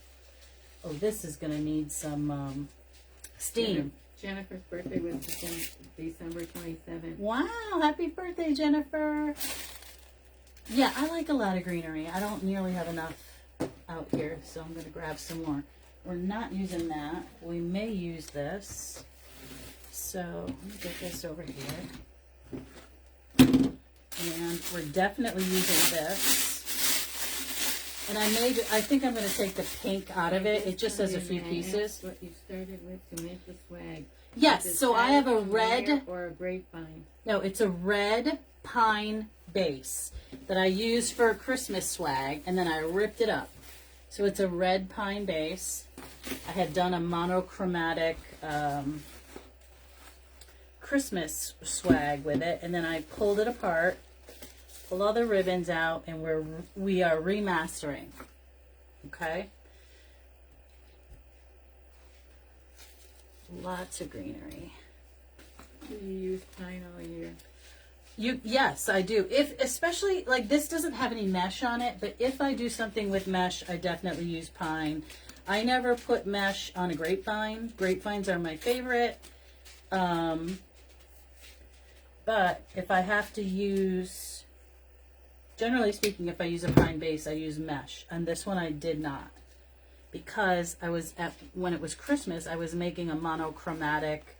[SPEAKER 1] Oh, this is going to need some steam.
[SPEAKER 2] Jennifer's birthday was December 27th.
[SPEAKER 1] Wow, happy birthday, Jennifer. Yeah, I like a lot of greenery. I don't nearly have enough out here, so I'm going to grab some more. We're not using that. We may use this. So let me get this over here. And we're definitely using this. And I think I'm going to take the pink out of it. It just has a few pieces.
[SPEAKER 2] What you started with to make the swag.
[SPEAKER 1] Yes,
[SPEAKER 2] Is it
[SPEAKER 1] so I have a
[SPEAKER 2] satin
[SPEAKER 1] red...
[SPEAKER 2] or a grapevine.
[SPEAKER 1] No, it's a red pine base that I used for a Christmas swag, and then I ripped it up. So it's a red pine base. I had done a monochromatic Christmas swag with it, and then I pulled it apart, pulled all the ribbons out, and we are remastering. Okay? Lots of greenery.
[SPEAKER 2] Do you use pine all year?
[SPEAKER 1] Yes, I do. If especially like this doesn't have any mesh on it, but if I do something with mesh, I definitely use pine. I never put mesh on a grapevine. Grapevines are my favorite. But if I have to use, generally speaking, if I use a pine base, I use mesh. And this one I did not, because when it was Christmas, I was making a monochromatic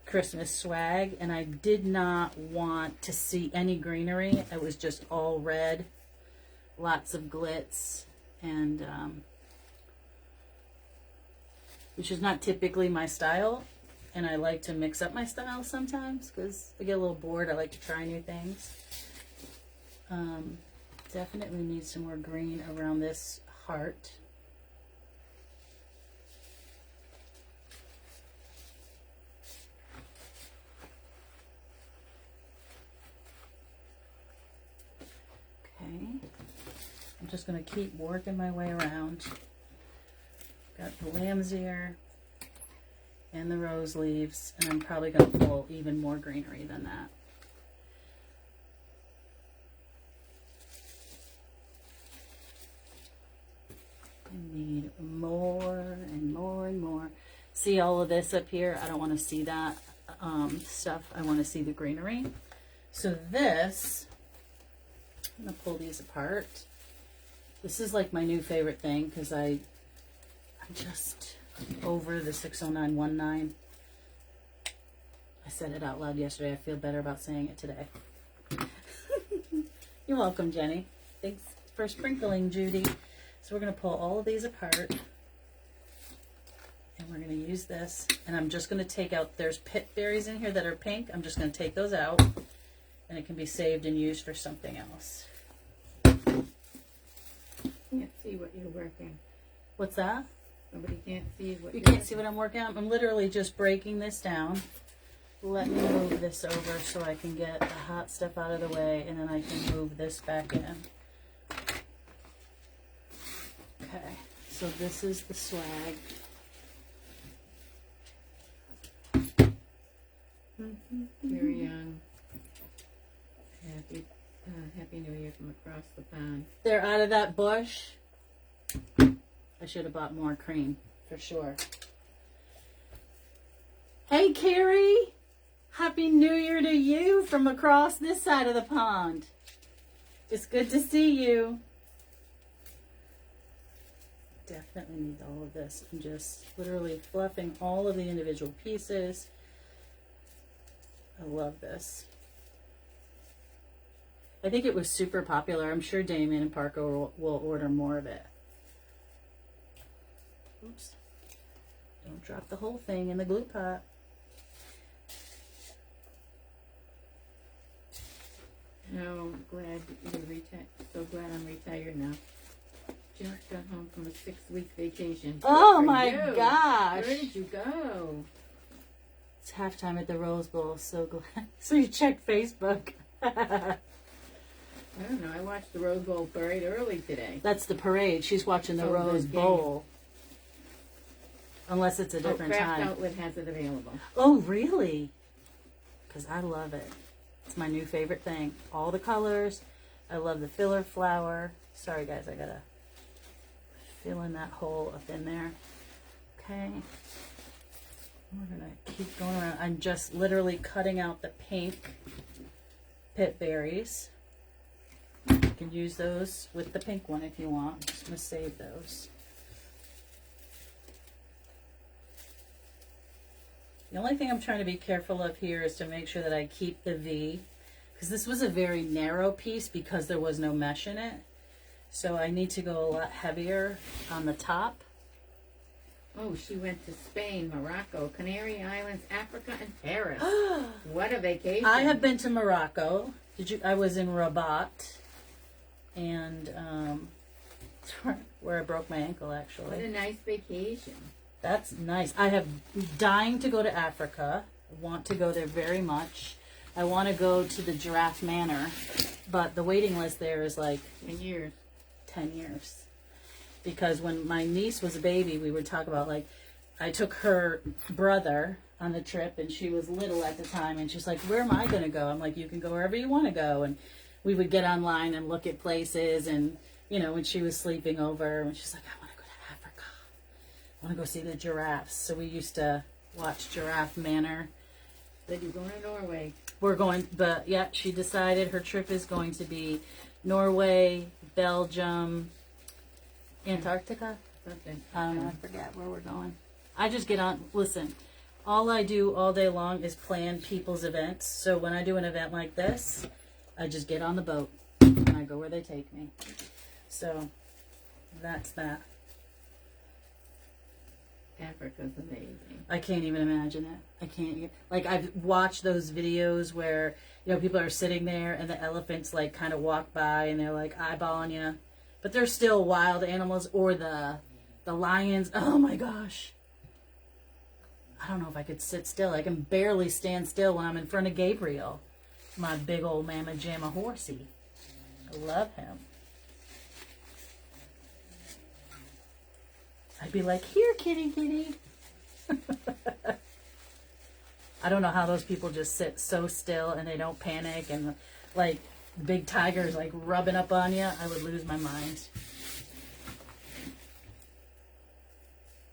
[SPEAKER 1] Christmas swag, and I did not want to see any greenery. It was just all red, lots of glitz, and which is not typically my style, and I like to mix up my style sometimes because I get a little bored. I like to try new things. Definitely need some more green around this heart. I'm just going to keep working my way around. Got the lamb's ear and the rose leaves, and I'm probably going to pull even more greenery than that. I need more and more and more. See all of this up here? I don't want to see that stuff. I want to see the greenery. So this, I'm going to pull these apart. This is like my new favorite thing because I'm just over the 60919. I said it out loud yesterday. I feel better about saying it today. You're welcome, Jenny. Thanks for sprinkling, Judy. So we're going to pull all of these apart. And we're going to use this. And I'm just going to take out, there's pit berries in here that are pink. I'm just going to take those out. And it can be saved and used for something else.
[SPEAKER 2] Can't see what you're working.
[SPEAKER 1] What's that?
[SPEAKER 2] Nobody can't see what
[SPEAKER 1] You
[SPEAKER 2] you're
[SPEAKER 1] can't see what I'm working on? I'm literally just breaking this down. Let me move this over so I can get the hot stuff out of the way, and then I can move this back in. Okay, so this is the swag.
[SPEAKER 2] Very young. Happy New Year from across the pond.
[SPEAKER 1] They're out of that bush. I should have bought more cream, for sure. Hey, Carrie. Happy New Year to you from across this side of the pond. It's good to see you. Definitely need all of this. I'm just literally fluffing all of the individual pieces. I love this. I think it was super popular. I'm sure Damien and Parker will order more of it. Oops. Don't drop the whole thing in the glue pot.
[SPEAKER 2] No, glad you're retired. So glad I'm retired now. Just got home from a 6-week vacation.
[SPEAKER 1] Oh
[SPEAKER 2] Good for
[SPEAKER 1] my
[SPEAKER 2] you.
[SPEAKER 1] gosh.
[SPEAKER 2] Where did you go?
[SPEAKER 1] It's halftime at the Rose Bowl. So glad. So you checked Facebook.
[SPEAKER 2] I don't know. I watched the Rose Bowl parade early today.
[SPEAKER 1] That's the parade. She's watching the
[SPEAKER 2] Oh,
[SPEAKER 1] Rose
[SPEAKER 2] the game.
[SPEAKER 1] Bowl. Unless it's a different
[SPEAKER 2] Craft
[SPEAKER 1] time.
[SPEAKER 2] Outlet has it available.
[SPEAKER 1] Oh, really? Because I love it. It's my new favorite thing. All the colors. I love the filler flower. Sorry, guys. I got to fill in that hole up in there. Okay. We're going to keep going around. I'm just literally cutting out the pink pit berries. You can use those with the pink one if you want. I'm just going to save those. The only thing I'm trying to be careful of here is to make sure that I keep the V, because this was a very narrow piece because there was no mesh in it. So I need to go a lot heavier on the top.
[SPEAKER 2] Oh, she went to Spain, Morocco, Canary Islands, Africa, and Paris. What a vacation.
[SPEAKER 1] I have been to Morocco. I was in Rabat, and where I broke my ankle, actually.
[SPEAKER 2] What a nice vacation.
[SPEAKER 1] That's nice. I have dying to go to Africa. I want to go there very much. I want to go to the Giraffe Manor, but the waiting list there is like
[SPEAKER 2] 10 years.
[SPEAKER 1] 10 years. Because when my niece was a baby, we would talk about, like, I took her brother on the trip, and she was little at the time, and she's like, where am I going to go? I'm like, you can go wherever you want to go. And we would get online and look at places, and, you know, when she was sleeping over, and she's like, I want to go to Africa. I want to go see the giraffes. So we used to watch Giraffe Manor.
[SPEAKER 2] Said you're going to Norway.
[SPEAKER 1] We're going, but yeah, she decided her trip is going to be Norway, Belgium, Antarctica.
[SPEAKER 2] Something.
[SPEAKER 1] I don't know, I forget where we're going. I just get on, listen, all I do all day long is plan people's events. So when I do an event like this, I just get on the boat and I go where they take me. So that's that.
[SPEAKER 2] Africa's amazing.
[SPEAKER 1] I can't even imagine it. I can't. Like, I've watched those videos where, you know, people are sitting there and the elephants, like, kind of walk by and they're, like, eyeballing you. But they're still wild animals. Or the lions. Oh, my gosh. I don't know if I could sit still. I can barely stand still when I'm in front of Gabriel. My big old mamma jamma horsey. I love him. I'd be like, here, kitty, kitty. I don't know how those people just sit so still and they don't panic, and like big tigers like rubbing up on you. I would lose my mind.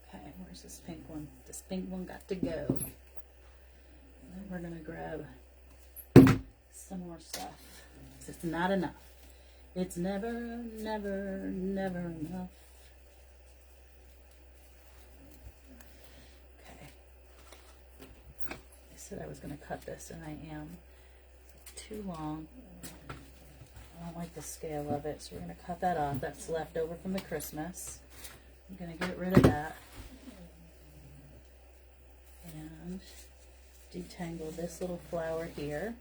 [SPEAKER 1] Okay, where's this pink one? This pink one got to go. Then we're gonna grab some more stuff. It's not enough. It's never, never, never enough. I was going to cut this, and I am. Too long. I don't like the scale of it, so we're going to cut that off. That's left over from the Christmas. I'm going to get rid of that. And detangle this little flower here.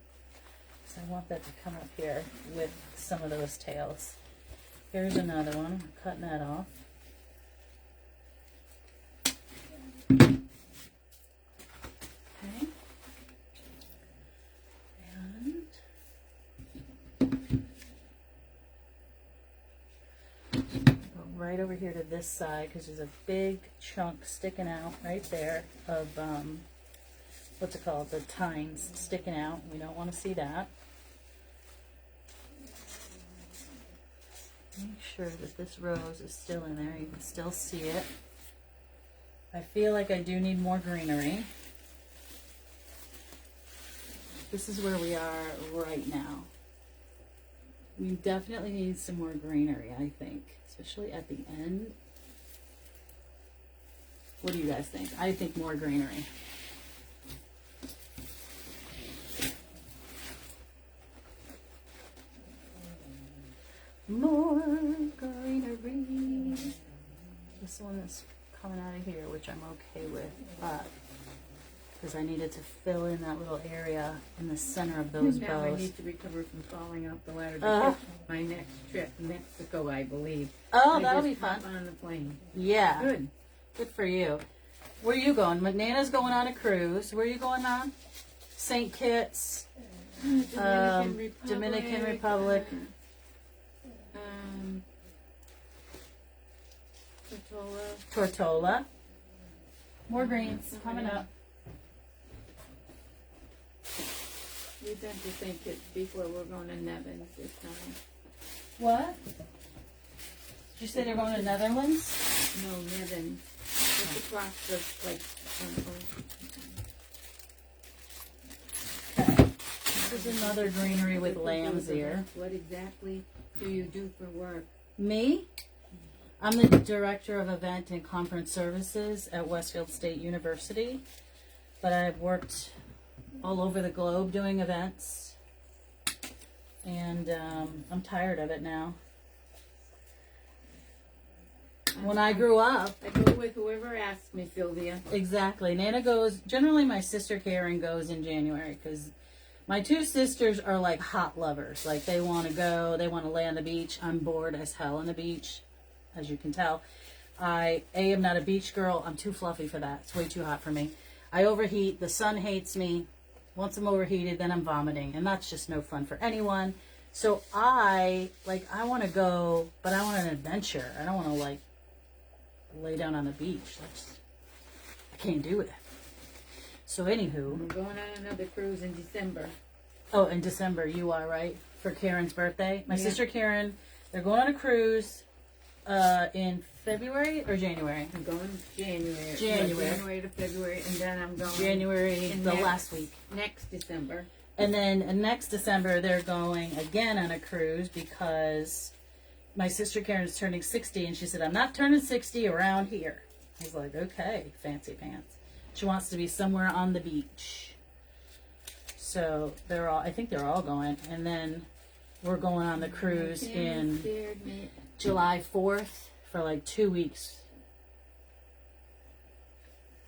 [SPEAKER 1] So I want that to come up here with some of those tails. Here's another one. I'm cutting that off. Okay. Right over here to this side, because there's a big chunk sticking out right there of what's it called, the tines sticking out. We don't want to see that. Make sure that this rose is still in there. You can still see it. I feel like I do need more greenery. This is where we are right now. We definitely need some more greenery, I think. Especially at the end. What do you guys think? I think more greenery. More greenery. This one is coming out of here, which I'm okay with, but because I needed to fill in that little area in the center of those
[SPEAKER 2] now
[SPEAKER 1] bows.
[SPEAKER 2] I need to recover from falling off the ladder to catch my next trip, Mexico, I believe.
[SPEAKER 1] Oh, that'll be fun.
[SPEAKER 2] On the plane.
[SPEAKER 1] Yeah.
[SPEAKER 2] Good.
[SPEAKER 1] Good for you. Where are you going? Nana's going on a cruise. Where are you going on? St. Kitts. Dominican Republic. Tortola. More greens coming up.
[SPEAKER 2] We've been to St. Kitts before. We're going to Nevins this time.
[SPEAKER 1] What? Did you say they're going to Netherlands?
[SPEAKER 2] No, Nevins. It's across the, like,
[SPEAKER 1] Okay. This is another greenery with lamb's ear.
[SPEAKER 2] What exactly do you do for work?
[SPEAKER 1] Me? I'm the Director of Event and Conference Services at Westfield State University. But I've worked all over the globe doing events. And I'm tired of it now. When I grew up...
[SPEAKER 2] I go with whoever asks me, Sylvia.
[SPEAKER 1] Exactly. Nana goes... Generally, my sister Karen goes in January because my two sisters are like hot lovers. Like, they want to go. They want to lay on the beach. I'm bored as hell on the beach, as you can tell. I am not a beach girl. I'm too fluffy for that. It's way too hot for me. I overheat. The sun hates me. Once I'm overheated, then I'm vomiting. And that's just no fun for anyone. So I want to go, but I want an adventure. I don't want to, like, lay down on the beach. can't do it. So anywho,
[SPEAKER 2] I'm going on another cruise in December.
[SPEAKER 1] oh, in December you are, right? For Karen's birthday. My
[SPEAKER 2] Yeah.
[SPEAKER 1] sister Karen, they're going on a cruise in February or January?
[SPEAKER 2] I'm going January.
[SPEAKER 1] January.
[SPEAKER 2] January to February, and then I'm going
[SPEAKER 1] January,
[SPEAKER 2] in
[SPEAKER 1] the last week.
[SPEAKER 2] next December.
[SPEAKER 1] And then next December, they're going again on a cruise because my sister Karen is turning 60, and she said, I'm not turning 60 around here. I was like, okay, fancy pants. She wants to be somewhere on the beach. So I think they're all going. And then we're going on the cruise in
[SPEAKER 2] Scared me.
[SPEAKER 1] July 4th for like 2 weeks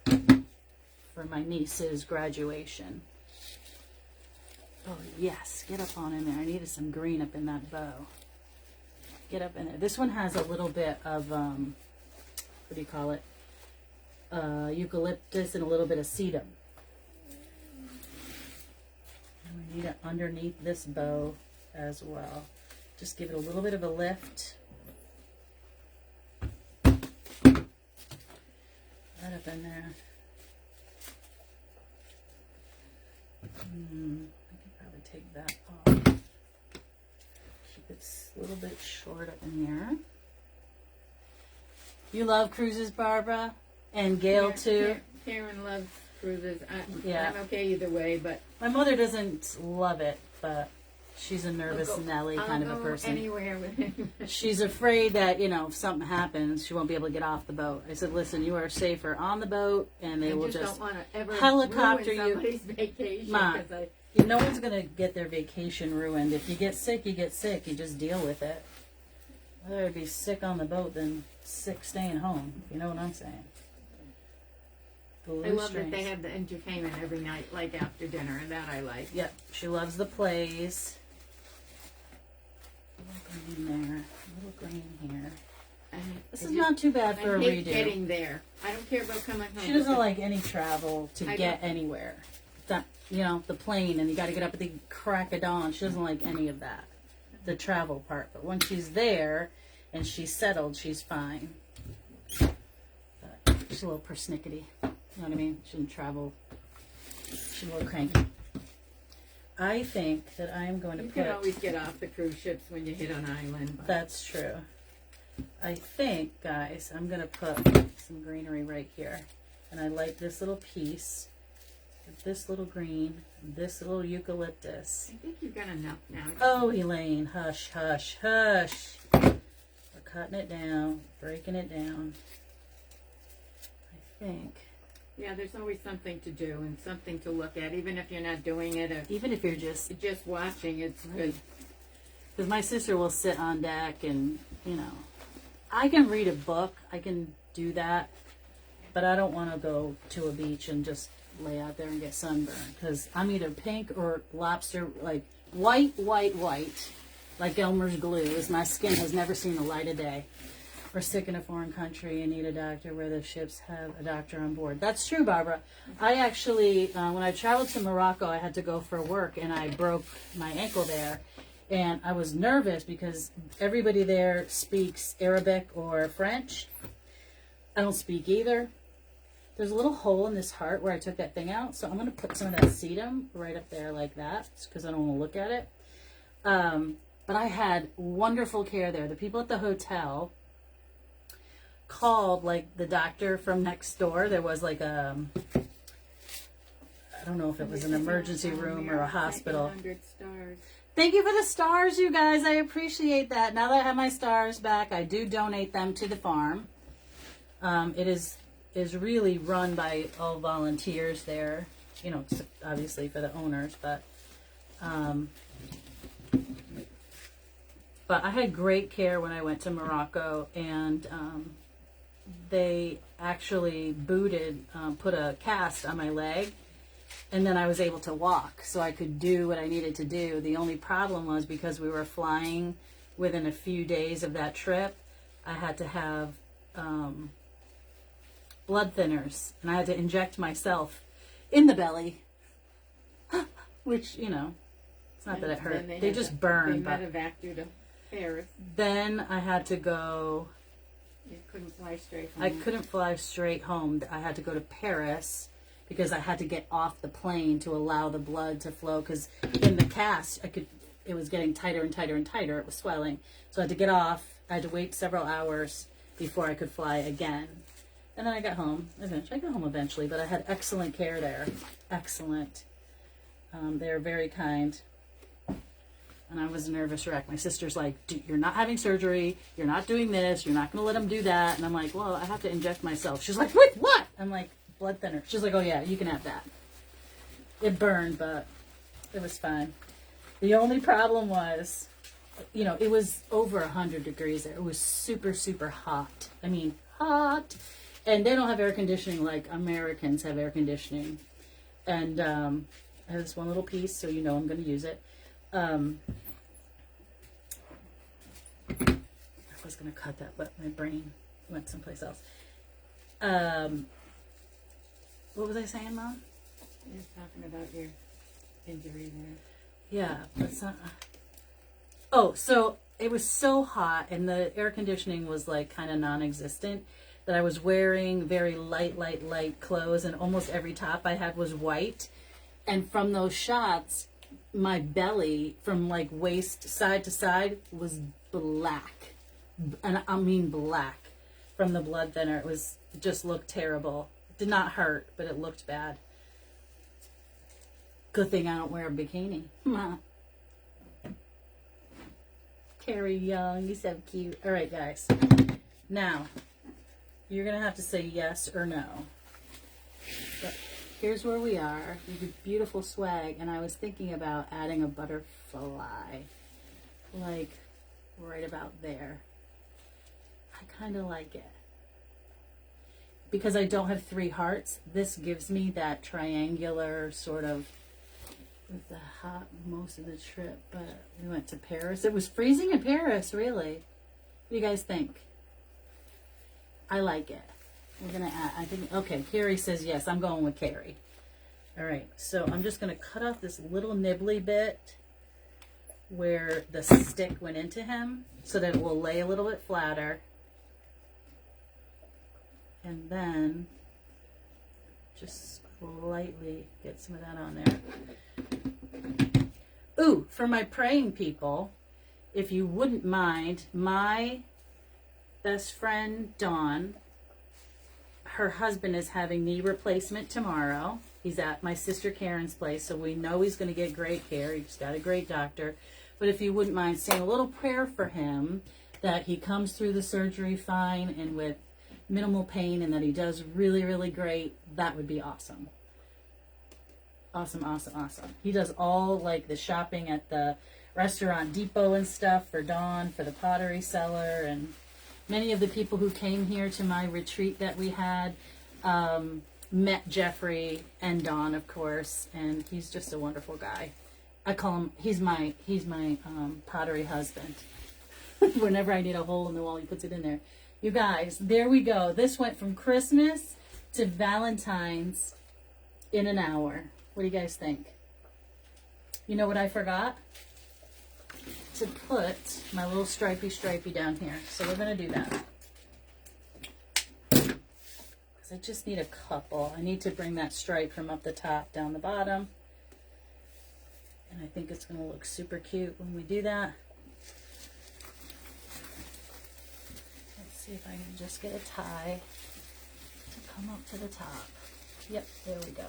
[SPEAKER 1] for my niece's graduation. Oh, yes. Get up on in there. I needed some green up in that bow. Get up in there. This one has a little bit of, what do you call it? Eucalyptus and a little bit of sedum. And we need it underneath this bow as well. Just give it a little bit of a lift. Right up in there. I can probably take that off. Keep it a little bit short up in here. You love cruises, Barbara? And Gail,
[SPEAKER 2] Yeah,
[SPEAKER 1] too?
[SPEAKER 2] Karen loves cruises.
[SPEAKER 1] Yeah.
[SPEAKER 2] I'm okay either way, but
[SPEAKER 1] My mother doesn't love it, but she's a nervous Nelly kind of a person.
[SPEAKER 2] Anywhere with him.
[SPEAKER 1] She's afraid that, if something happens, she won't be able to get off the boat. I said, listen, you are safer on the boat, and they will just
[SPEAKER 2] don't want to ever
[SPEAKER 1] helicopter
[SPEAKER 2] ruin
[SPEAKER 1] you.
[SPEAKER 2] somebody's vacation.
[SPEAKER 1] Ma,
[SPEAKER 2] 'Cause
[SPEAKER 1] no one's going to get their vacation ruined. If you get sick, you get sick. You just deal with it. I'd rather be sick on the boat than sick staying home. You know what I'm saying?
[SPEAKER 2] I love that they have the entertainment every night, like after dinner, and that I like.
[SPEAKER 1] Yep, she loves the plays. A little green there, a little green here. This is not too bad for a
[SPEAKER 2] I hate
[SPEAKER 1] redo.
[SPEAKER 2] getting there. I don't care about coming home.
[SPEAKER 1] She doesn't like any travel to
[SPEAKER 2] I
[SPEAKER 1] get
[SPEAKER 2] don't.
[SPEAKER 1] anywhere. That the plane and you got to get up at the crack of dawn. She doesn't like any of that, the travel part. But when she's there and she's settled, she's fine. But she's a little persnickety. You know what I mean? She didn't travel. She's a little cranky. I think that I'm going to
[SPEAKER 2] You
[SPEAKER 1] put...
[SPEAKER 2] can always get off the cruise ships when you hit an island. But
[SPEAKER 1] That's true. I think, guys, I'm going to put some greenery right here. And I like this little piece. With this little green. This little eucalyptus.
[SPEAKER 2] I think you've got enough now.
[SPEAKER 1] Oh, Elaine. Hush, hush, hush. We're cutting it down. Breaking it down. I think...
[SPEAKER 2] Yeah, there's always something to do and something to look at, even if you're not doing it. Or
[SPEAKER 1] Even if you're just...
[SPEAKER 2] just watching, it's good.
[SPEAKER 1] Because my sister will sit on deck and, I can read a book. I can do that. But I don't want to go to a beach and just lay out there and get sunburned. Because I'm either pink or lobster, like white, like Elmer's glue. As my skin has never seen the light of day. We're sick in a foreign country and need a doctor where the ships have a doctor on board. That's true, Barbara. I actually, when I traveled to Morocco, I had to go for work and I broke my ankle there. And I was nervous because everybody there speaks Arabic or French. I don't speak either. There's a little hole in this heart where I took that thing out. So I'm going to put some of that sedum right up there like that because I don't want to look at it. But I had wonderful care there. The people at the hotel called like the doctor from next door. There was like I don't know if it was an emergency room or a hospital.
[SPEAKER 2] 100 stars.
[SPEAKER 1] Thank you for the stars, you guys. I appreciate that. Now that I have my stars back, I do donate them to the farm. It is really run by all volunteers there. Obviously for the owners, but I had great care when I went to Morocco, and they actually put a cast on my leg, and then I was able to walk, so I could do what I needed to do. The only problem was because we were flying within a few days of that trip, I had to have blood thinners, and I had to inject myself in the belly, which, it's not that it hurt. They just burn.
[SPEAKER 2] They medevaced you to Paris.
[SPEAKER 1] Then I had to go
[SPEAKER 2] You couldn't fly straight home.
[SPEAKER 1] I couldn't fly straight home. I had to go to Paris because I had to get off the plane to allow the blood to flow. Because in the cast, it was getting tighter and tighter and tighter. It was swelling. So I had to get off. I had to wait several hours before I could fly again. And then I got home. I got home eventually, but I had excellent care there. Excellent. They were very kind. And I was a nervous wreck. My sister's like, you're not having surgery. You're not doing this. You're not going to let them do that. And I'm like, well, I have to inject myself. She's like, with what? I'm like, blood thinner. She's like, oh, yeah, you can have that. It burned, but it was fine. The only problem was, you know, it was over 100 degrees there. It was super, super hot. I mean, hot. And they don't have air conditioning like Americans have air conditioning. And I have this one little piece, so you know I'm going to use it. I was going to cut that, but my brain went someplace else. What was I saying, Mom?
[SPEAKER 2] You're talking about your injury there.
[SPEAKER 1] Yeah, but it's not... Oh, so it was so hot, and the air conditioning was like kind of non-existent, that I was wearing very light clothes, and almost every top I had was white. And from those shots, my belly from like waist side to side was black. And I mean black from the blood thinner. It just looked terrible. It did not hurt, but it looked bad. Good thing I don't wear a bikini. Carrie Young, you're so cute. All right, guys. Now, you're going to have to say yes or no. But here's where we are. You have beautiful swag, and I was thinking about adding a butterfly. Like, right about there. I kind of like it. Because I don't have 3 hearts, this gives me that triangular sort of... It was hot most of the trip, but we went to Paris. It was freezing in Paris, really. What do you guys think? I like it. We're going to add, I think, okay, Carrie says yes. I'm going with Carrie. All right, so I'm just going to cut off this little nibbly bit where the stick went into him so that it will lay a little bit flatter. And then just lightly get some of that on there. Ooh, for my praying people, if you wouldn't mind, my best friend Dawn, her husband is having knee replacement tomorrow. He's at my sister Karen's place, so we know he's going to get great care. He's got a great doctor. But if you wouldn't mind saying a little prayer for him, that he comes through the surgery fine and with minimal pain, and that he does really, really great, that would be awesome. Awesome, awesome, awesome. He does all like the shopping at the Restaurant Depot and stuff for Dawn, for the Pottery Cellar, and many of the people who came here to my retreat that we had met Jeffrey and Dawn, of course, and he's just a wonderful guy. I call him, he's my pottery husband. Whenever I need a hole in the wall, he puts it in there. You guys, there we go. This went from Christmas to Valentine's in an hour. What do you guys think? You know what I forgot? To put my little stripey down here. So we're going to do that. Because I just need a couple. I need to bring that stripe from up the top down the bottom. And I think it's going to look super cute when we do that. Let's see if I can just get a tie to come up to the top. Yep, there we go.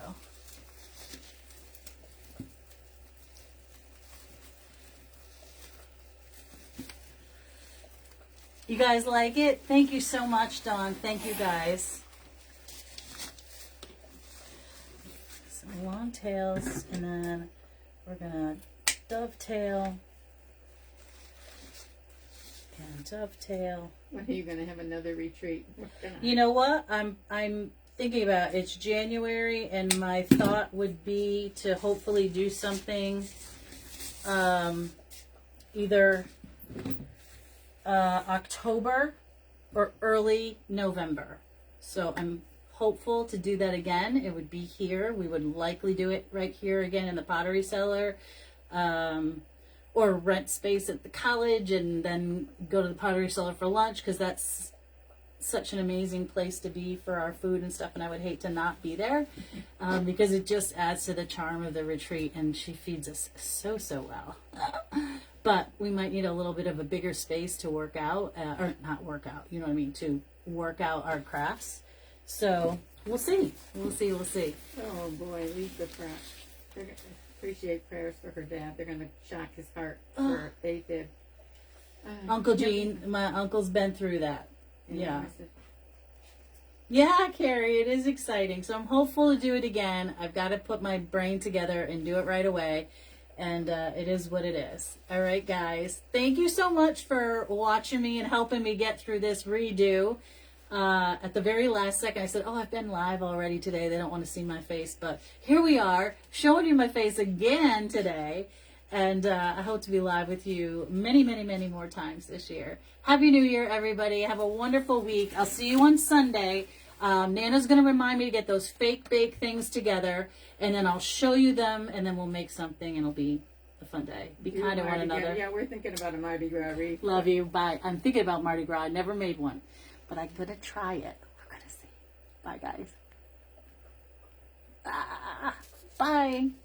[SPEAKER 1] You guys like it? Thank you so much, Dawn. Thank you, guys. Some long tails, and then we're gonna dovetail and dovetail.
[SPEAKER 2] When are you gonna have another retreat?
[SPEAKER 1] You know what? I'm thinking about it's January, and my thought would be to hopefully do something either October or early November. So I'm hopeful to do that again. It would be here. We would likely do it right here again in the Pottery Cellar, or rent space at the college and then go to the Pottery Cellar for lunch, because that's such an amazing place to be for our food and stuff, and I would hate to not be there because it just adds to the charm of the retreat, and she feeds us so well. But we might need a little bit of a bigger space to work out, or not work out, you know what I mean, to work out our crafts. So we'll see. We'll see.
[SPEAKER 2] Oh boy, Lisa Pratt. They're gonna appreciate prayers for her dad. They're gonna shock his heart for AFib.
[SPEAKER 1] Uncle Gene, my uncle's been through that. Yeah.
[SPEAKER 2] I said,
[SPEAKER 1] Yeah, Carrie, it is exciting. So I'm hopeful to do it again. I've got to put my brain together and do it right away. And it is what it is. All right, guys. Thank you so much for watching me and helping me get through this redo. At the very last second, I said, oh, I've been live already today. They don't want to see my face. But here we are, showing you my face again today. And I hope to be live with you many more times this year. Happy New Year, everybody. Have a wonderful week. I'll see you on Sunday. Nana's going to remind me to get those fake bake things together. And then I'll show you them. And then we'll make something. And it'll be a fun day. Be kind to one another.
[SPEAKER 2] Yeah, we're thinking about a Mardi Gras wreath.
[SPEAKER 1] Love you. Bye. I'm thinking about Mardi Gras. I never made one. But I'm going to try it. We're going to see. Bye, guys. Bye.